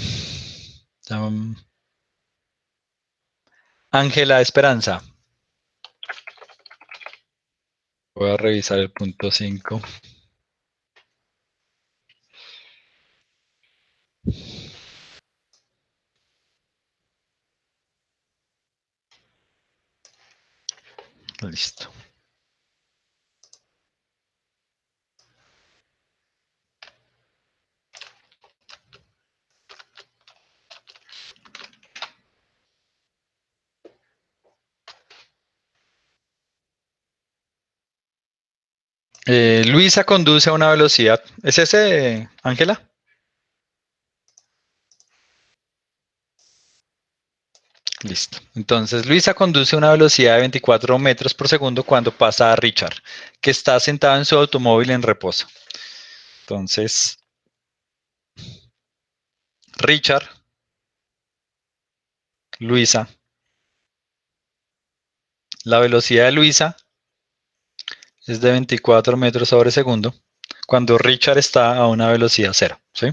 Ángela Esperanza. Voy a revisar el punto 5. Listo. Luisa conduce a una velocidad. ¿Es ese, Ángela? Listo. Entonces, Luisa conduce a una velocidad de 24 metros por segundo cuando pasa a Richard, que está sentado en su automóvil en reposo. Entonces, Richard, Luisa. La velocidad de Luisa es de 24 metros sobre segundo cuando Richard está a una velocidad cero, ¿sí?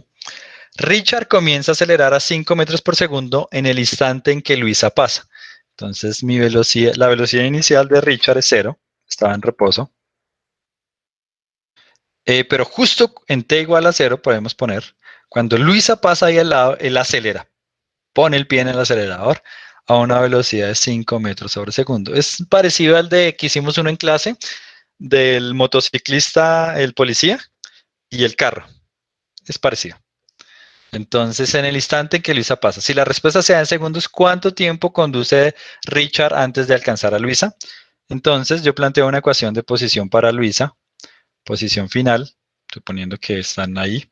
Richard comienza a acelerar a 5 metros por segundo en el instante en que Luisa pasa. Entonces, la velocidad inicial de Richard es cero, estaba en reposo. Pero justo en t igual a 0 podemos poner, cuando Luisa pasa ahí al lado, él acelera, pone el pie en el acelerador a una velocidad de 5 metros sobre segundo. Es parecido al de que hicimos uno en clase, del motociclista, el policía y el carro. Es parecido. Entonces, en el instante en que Luisa pasa, si la respuesta se da en segundos, ¿cuánto tiempo conduce Richard antes de alcanzar a Luisa? Entonces, yo planteo una ecuación de posición para Luisa, posición final, suponiendo que están ahí,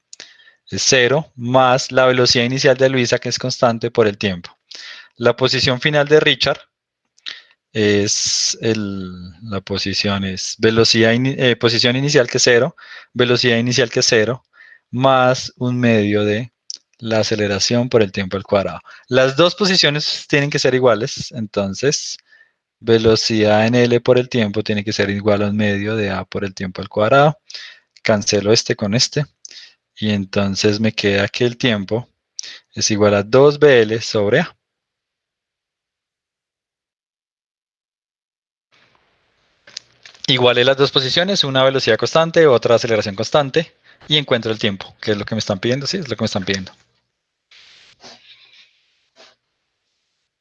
es 0 más la velocidad inicial de Luisa, que es constante por el tiempo. La posición final de Richard es la posición es posición inicial que es 0, velocidad inicial que es 0, más un medio de la aceleración por el tiempo al cuadrado. Las dos posiciones tienen que ser iguales, entonces velocidad en L por el tiempo tiene que ser igual a un medio de A por el tiempo al cuadrado. Cancelo este con este, y entonces me queda que el tiempo es igual a 2BL sobre A. Igualé las dos posiciones, una velocidad constante, otra aceleración constante, y encuentro el tiempo, que es lo que me están pidiendo, sí, es lo que me están pidiendo.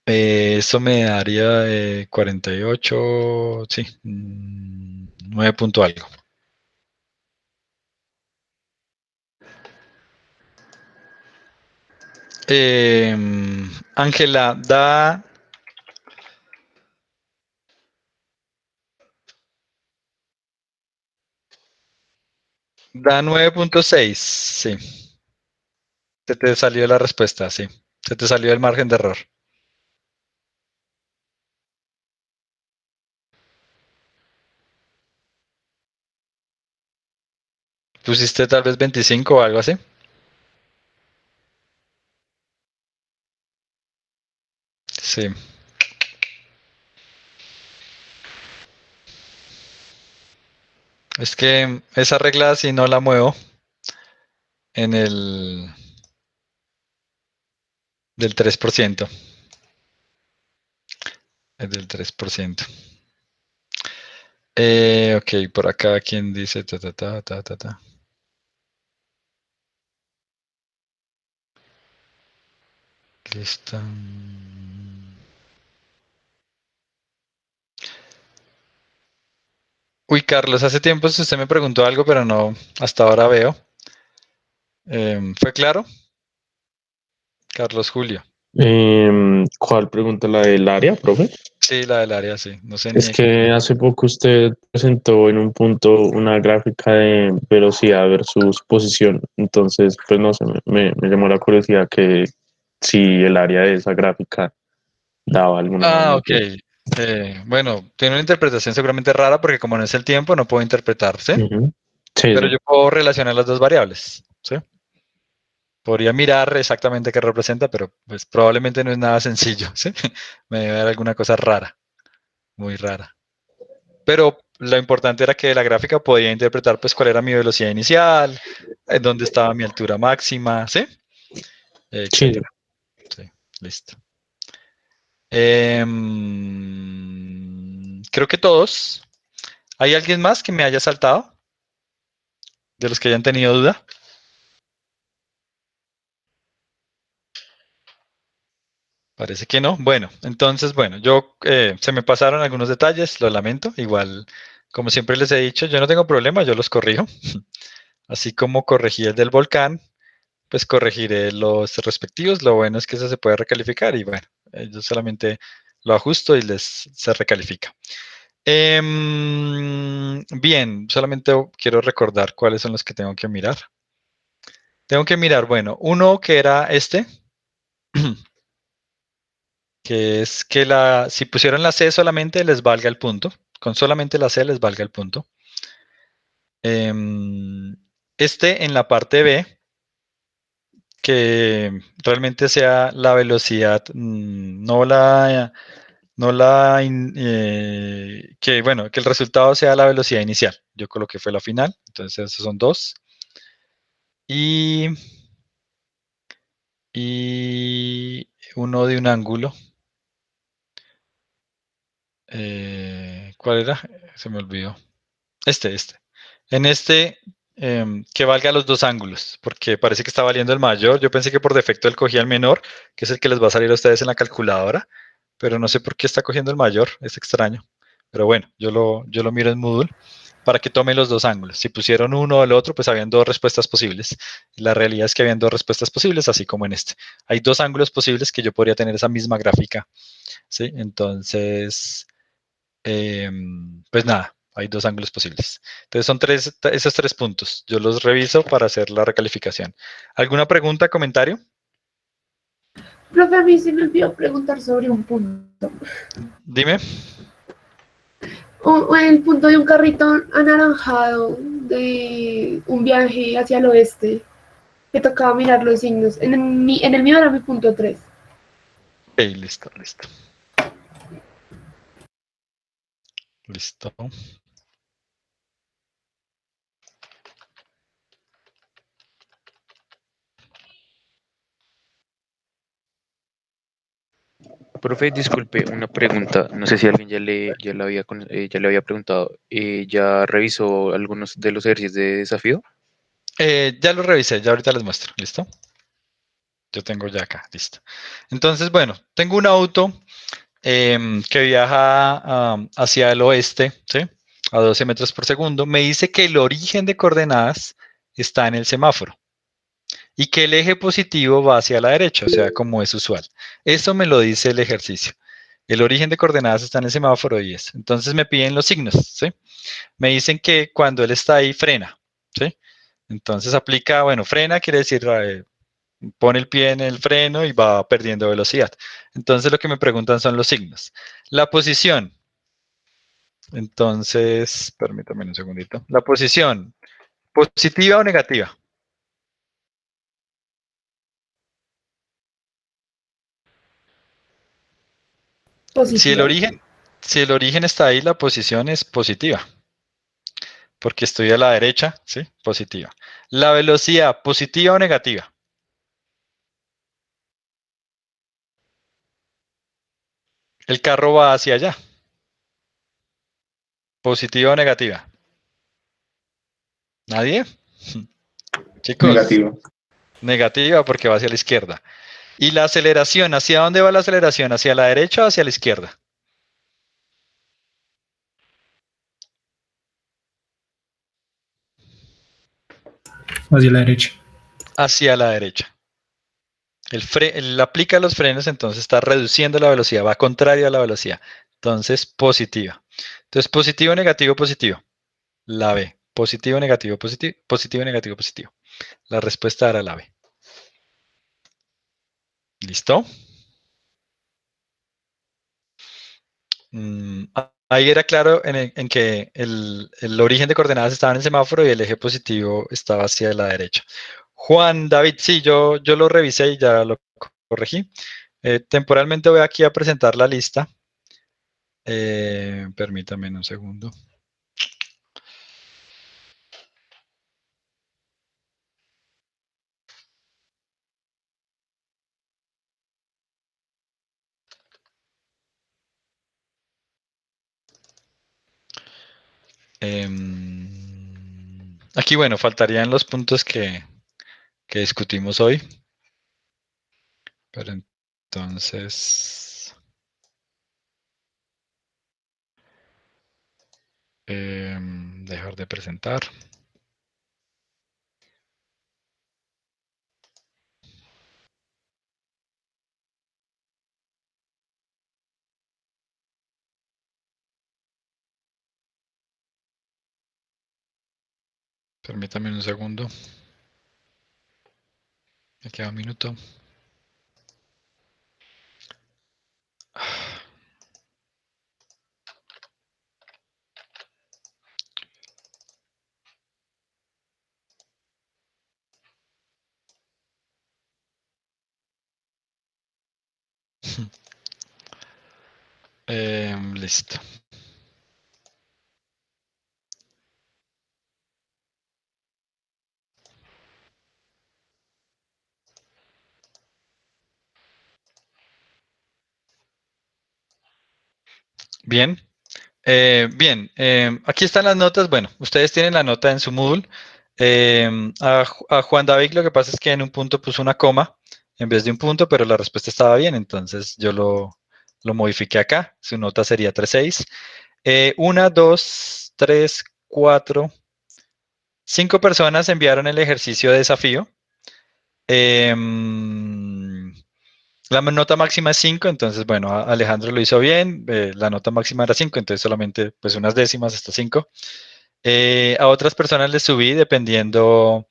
Eso me daría 48, sí, 9 punto algo. Ángela, da 9.6, sí. Se te salió la respuesta, sí. Se te salió el margen de error. ¿Pusiste tal vez 25 o algo así? Sí. Es que esa regla, si no la muevo en el del 3%. Es del 3%. Ok, por acá, ¿quién dice? Aquí está. Uy, Carlos, hace tiempo usted me preguntó algo, pero no, hasta ahora veo. ¿Fue claro? Carlos Julio. ¿Cuál pregunta? ¿La del área, profe? Sí, la del área, sí. No sé ni Es de qué. que hace poco usted presentó en un punto una gráfica de velocidad versus posición. Entonces, pues no sé, me llamó la curiosidad que si el área de esa gráfica daba alguna Ah, ok. magnitud. Bueno, tiene una interpretación seguramente rara porque como no es el tiempo, no puedo interpretar, ¿sí? Ujú. Sí, Pero sí. yo puedo relacionar las dos variables, ¿sí? Podría mirar exactamente qué representa, pero pues probablemente no es nada sencillo, ¿sí? Me debe dar alguna cosa rara, muy rara. Pero lo importante era que la gráfica podía interpretar pues cuál era mi velocidad inicial, en dónde estaba mi altura máxima, ¿sí? Etcétera. Sí, listo. Creo que todos. ¿Hay alguien más que me haya saltado? De los que hayan tenido duda. Parece que no. Bueno, entonces, bueno, se me pasaron algunos detalles, lo lamento. Igual, como siempre les he dicho, yo no tengo problema, yo los corrijo. Así como corregí el del volcán, pues corregiré los respectivos. Lo bueno es que eso se puede recalificar y bueno, yo solamente lo ajusto y se recalifica. Bien, solamente quiero recordar cuáles son los que tengo que mirar. Tengo que mirar, bueno, uno que era este, que es que si pusieron la C solamente les valga el punto. Con solamente la C les valga el punto. Este en la parte B, que realmente sea la velocidad, que bueno, que el resultado sea la velocidad inicial. Yo coloqué fue la final, entonces esos son 2. Y uno de un ángulo. ¿Cuál era? Se me olvidó. Este. En este, que valga los dos ángulos, porque parece que está valiendo el mayor. Yo pensé que por defecto él cogía el menor, que es el que les va a salir a ustedes en la calculadora, pero no sé por qué está cogiendo el mayor, es extraño. Pero bueno, yo lo miro en Moodle para que tome los dos ángulos. Si pusieron uno o el otro, pues habían dos respuestas posibles. La realidad es que habían dos respuestas posibles, así como en este. Hay dos ángulos posibles que yo podría tener esa misma gráfica, ¿sí? Entonces, pues nada, hay dos ángulos posibles. Entonces son esos 3 puntos. Yo los reviso para hacer la recalificación. ¿Alguna pregunta, comentario? Profe, a mí se me olvidó preguntar sobre un punto. Dime. El punto de un carrito anaranjado de un viaje hacia el oeste, que tocaba mirar los signos. En el mío era mi punto 3. Ok, listo. Listo. Profe, disculpe, una pregunta. No sé si alguien ya le había preguntado. ¿Ya revisó algunos de los ejercicios de desafío? Ya lo revisé, ya ahorita les muestro. ¿Listo? Yo tengo ya acá, listo. Entonces, bueno, tengo un auto que viaja hacia el oeste, ¿sí? A 12 metros por segundo. Me dice que el origen de coordenadas está en el semáforo y que el eje positivo va hacia la derecha, o sea, como es usual. Eso me lo dice el ejercicio. El origen de coordenadas está en el semáforo y es. Entonces me piden los signos, ¿sí? Me dicen que cuando él está ahí, frena, ¿sí? Entonces aplica, bueno, frena quiere decir, pone el pie en el freno y va perdiendo velocidad. Entonces lo que me preguntan son los signos. La posición. Entonces, permítame un segundito. La posición, ¿positiva o negativa? Si el origen está ahí, la posición es positiva. Porque estoy a la derecha, ¿sí? Positiva. La velocidad, ¿positiva o negativa? El carro va hacia allá. ¿Positiva o negativa? ¿Nadie? Chicos. Negativo. Negativa porque va hacia la izquierda. ¿Y la aceleración? ¿Hacia dónde va la aceleración? ¿Hacia la derecha o hacia la izquierda? Hacia la derecha. Hacia la derecha. Él aplica los frenos, entonces está reduciendo la velocidad, va contrario a la velocidad. Entonces, positiva. Entonces, positivo, negativo, positivo. La B. Positivo, negativo, positivo. Positivo, negativo, positivo. La respuesta era la B. ¿Listo? Ahí era claro en que el origen de coordenadas estaba en el semáforo y el eje positivo estaba hacia la derecha. Juan David, sí, yo lo revisé y ya lo corregí. Temporalmente voy aquí a presentar la lista. Permítame un segundo. Aquí, bueno, faltarían los puntos que discutimos hoy. Pero entonces... dejar de presentar. Permítame un segundo. Me queda un minuto. Listo. Bien. Aquí están las notas. Bueno, ustedes tienen la nota en su Moodle. A Juan David lo que pasa es que en un punto puso una coma en vez de un punto, pero la respuesta estaba bien, entonces yo lo modifiqué acá. Su nota sería 3.6. 1, 2, 3, 4, 5 personas enviaron el ejercicio de desafío. La nota máxima es 5, entonces, bueno, Alejandro lo hizo bien, la nota máxima era 5, entonces solamente pues unas décimas hasta 5. A otras personas les subí dependiendo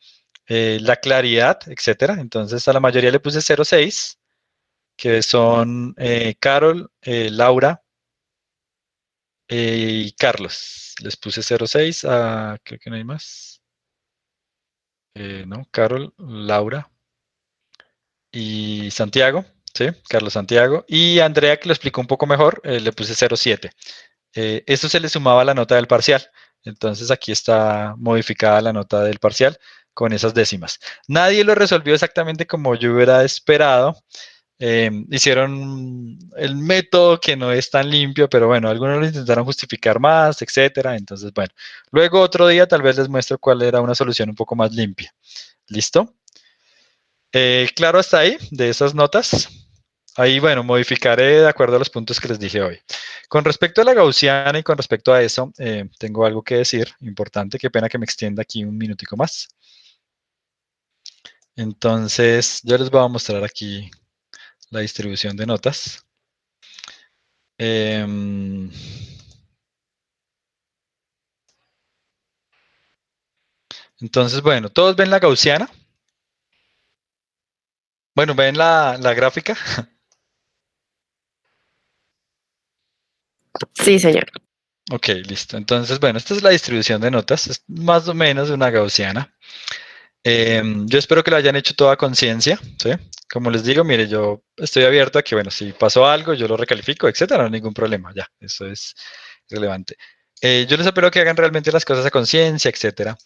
la claridad, etcétera. Entonces a la mayoría le puse 0.6, que son Carol, Laura y Carlos. Les puse 0.6 a, creo que no hay más. No, Carol, Laura y Santiago, ¿sí? Carlos Santiago. Y Andrea, que lo explicó un poco mejor, le puse 0.7. Esto se le sumaba a la nota del parcial. Entonces aquí está modificada la nota del parcial con esas décimas. Nadie lo resolvió exactamente como yo hubiera esperado. Hicieron el método que no es tan limpio, pero bueno, algunos lo intentaron justificar más, etcétera. Entonces, bueno, luego otro día tal vez les muestro cuál era una solución un poco más limpia. ¿Listo? Claro hasta ahí, de esas notas. Ahí, bueno, modificaré de acuerdo a los puntos que les dije hoy. Con respecto a la gaussiana y con respecto a eso, tengo algo que decir importante. Qué pena que me extienda aquí un minutico más. Entonces, yo les voy a mostrar aquí la distribución de notas. Entonces, bueno, ¿todos ven la gaussiana? Bueno, ¿ven la gráfica? Sí, señor. Ok, listo. Entonces, bueno, esta es la distribución de notas. Es más o menos una gaussiana. Yo espero que lo hayan hecho toda conciencia, ¿sí? Como les digo, mire, yo estoy abierto a que, bueno, si pasó algo, yo lo recalifico, etcétera, no hay ningún problema, ya, eso es relevante. Yo les espero que hagan realmente las cosas a conciencia, etcétera.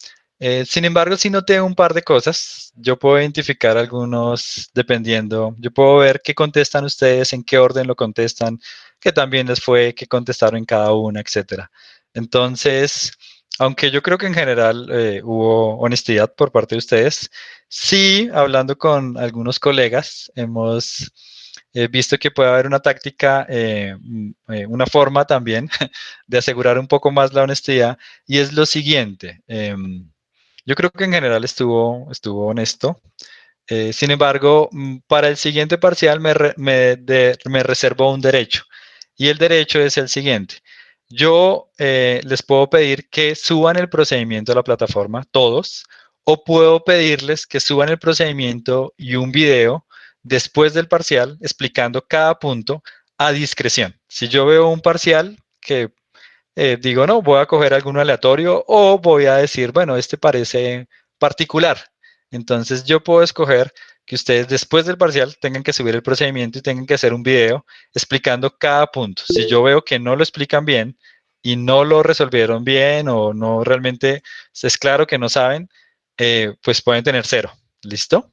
Sin embargo, si noté un par de cosas, yo puedo identificar algunos dependiendo, yo puedo ver qué contestan ustedes, en qué orden lo contestan, qué también les fue, qué contestaron en cada una, etcétera. Entonces, aunque yo creo que en general hubo honestidad por parte de ustedes, sí, hablando con algunos colegas, hemos visto que puede haber una táctica, una forma también de asegurar un poco más la honestidad, y es lo siguiente. Yo creo que en general estuvo honesto. Sin embargo, para el siguiente parcial me reservo un derecho. Y el derecho es el siguiente. Yo les puedo pedir que suban el procedimiento a la plataforma, todos, o puedo pedirles que suban el procedimiento y un video después del parcial explicando cada punto a discreción. Si yo veo un parcial que digo, no, voy a coger alguno aleatorio o voy a decir, bueno, este parece particular. Entonces yo puedo escoger que ustedes después del parcial tengan que subir el procedimiento y tengan que hacer un video explicando cada punto. Si yo veo que no lo explican bien y no lo resolvieron bien o no realmente es claro que no saben, pues pueden tener 0. ¿Listo?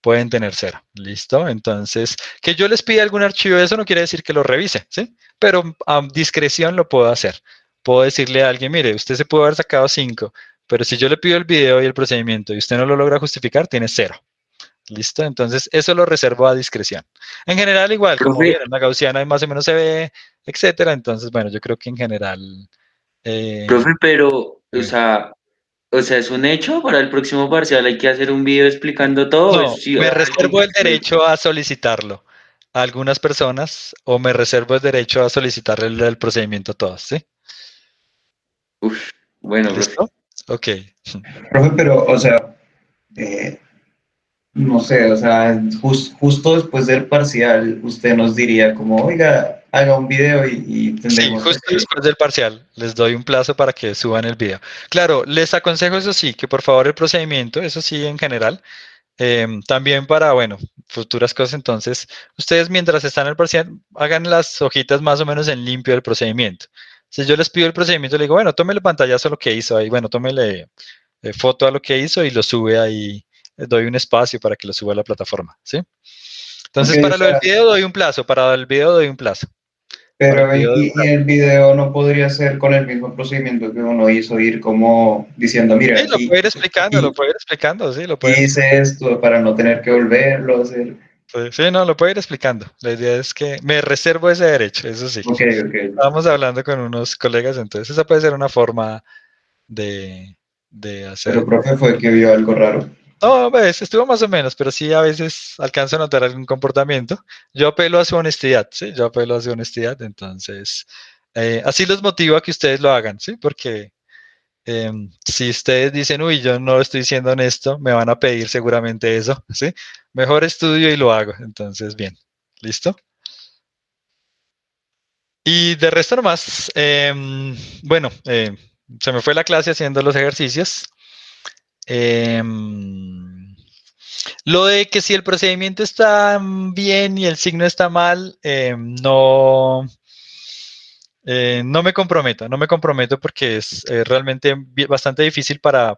Pueden tener 0. ¿Listo? Entonces, que yo les pida algún archivo, eso no quiere decir que lo revise, ¿sí? Pero a discreción lo puedo hacer. Puedo decirle a alguien, mire, usted se pudo haber sacado 5, pero si yo le pido el video y el procedimiento y usted no lo logra justificar, tiene 0. ¿Listo? Entonces, eso lo reservo a discreción. En general, igual, como Profe, vieron, la gaussiana más o menos se ve, etcétera. Entonces, bueno, yo creo que en general... profe, pero, dime. o sea, ¿es un hecho? Para el próximo parcial hay que hacer un video explicando todo. No, Sí, me alguien reservo que el derecho a solicitarlo a algunas personas o me reservo el derecho a solicitarle el procedimiento a todos, ¿sí? Bueno, profe. ¿Listo? Ok. Profe, pero, o sea, no sé, o sea, justo después del parcial, usted nos diría como, oiga, haga un video y Sí, tendremos justo que... después del parcial les doy un plazo para que suban el video. Claro, les aconsejo eso sí, que por favor el procedimiento, eso sí en general, también para, bueno, futuras cosas, entonces, ustedes mientras están en el parcial, hagan las hojitas más o menos en limpio del procedimiento. Si yo les pido el procedimiento, le digo, bueno, tómele pantallazo a lo que hizo ahí, bueno, tómele foto a lo que hizo y lo sube ahí, doy un espacio para que lo suba a la plataforma, ¿sí? Ok, Entonces, o para lo del sea, video doy un plazo, para el video doy un plazo. Para el pero video doy un y plazo. el video no podría ser con el mismo procedimiento que uno hizo, ir como diciendo, mira, Sí, lo puede ir explicando, lo puede ir explicando, sí, lo puede ir hice explicando. esto para no tener que volverlo a hacer. Sí, no, lo puede ir explicando. La idea es que me reservo ese derecho, eso sí. Ok. Estábamos hablando con unos colegas, entonces esa puede ser una forma de Pero, hacer. profe, fue que vio algo raro. No, pues estuvo más o menos, pero sí a veces alcanzo a notar algún comportamiento. Yo apelo a su honestidad, ¿sí? Yo apelo a su honestidad, entonces así los motivo a que ustedes lo hagan, ¿sí? Porque si ustedes dicen, uy, yo no estoy siendo honesto, me van a pedir seguramente eso, ¿sí? Mejor estudio y lo hago. Entonces, bien, ¿listo? Y de resto nomás, bueno, se me fue la clase haciendo los ejercicios. Lo de que si el procedimiento está bien y el signo está mal, no me comprometo porque es realmente bastante difícil para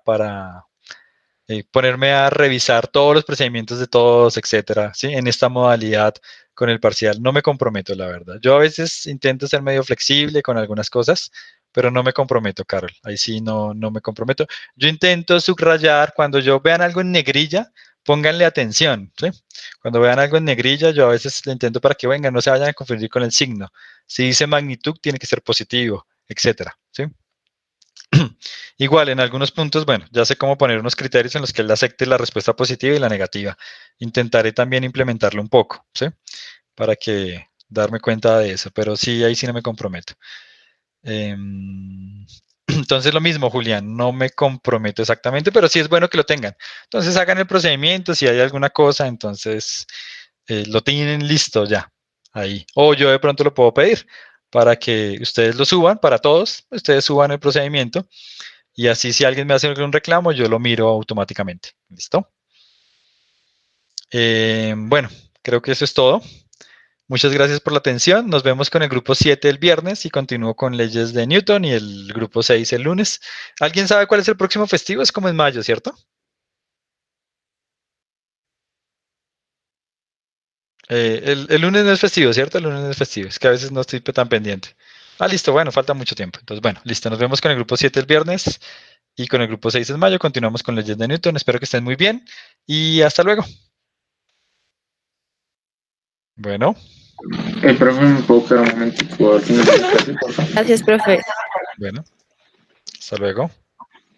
ponerme a revisar todos los procedimientos de todos, etcétera, ¿sí? En esta modalidad con el parcial. No me comprometo, la verdad. Yo a veces intento ser medio flexible con algunas cosas, pero no me comprometo, Carol. Ahí sí no me comprometo. Yo intento subrayar, cuando yo vean algo en negrilla, pónganle atención, ¿sí? Cuando vean algo en negrilla, yo a veces le intento para que vengan, no se vayan a confundir con el signo. Si dice magnitud, tiene que ser positivo, etcétera, ¿sí? Igual, en algunos puntos, bueno, ya sé cómo poner unos criterios en los que él acepte la respuesta positiva y la negativa. Intentaré también implementarlo un poco, ¿sí? Para que darme cuenta de eso, pero sí, ahí sí no me comprometo. Entonces lo mismo, Julián, no me comprometo exactamente, pero sí es bueno que lo tengan. Entonces hagan el procedimiento, si hay alguna cosa, entonces lo tienen listo ya, ahí. O yo de pronto lo puedo pedir para que ustedes lo suban, para todos, ustedes suban el procedimiento y así si alguien me hace algún reclamo, yo lo miro automáticamente. ¿Listo? Bueno, creo que eso es todo. Muchas gracias por la atención. Nos vemos con el grupo 7 el viernes y continúo con leyes de Newton y el grupo 6 el lunes. ¿Alguien sabe cuál es el próximo festivo? Es como en mayo, ¿cierto? El lunes no es festivo, ¿cierto? El lunes no es festivo. Es que a veces no estoy tan pendiente. Ah, listo. Bueno, falta mucho tiempo. Entonces, bueno, listo. Nos vemos con el grupo 7 el viernes y con el grupo 6 en mayo. Continuamos con leyes de Newton. Espero que estén muy bien y hasta luego. Bueno. El profe, ¿me puedo quedar un momentico al final de la clase, por favor? Gracias, profe. Bueno, hasta luego.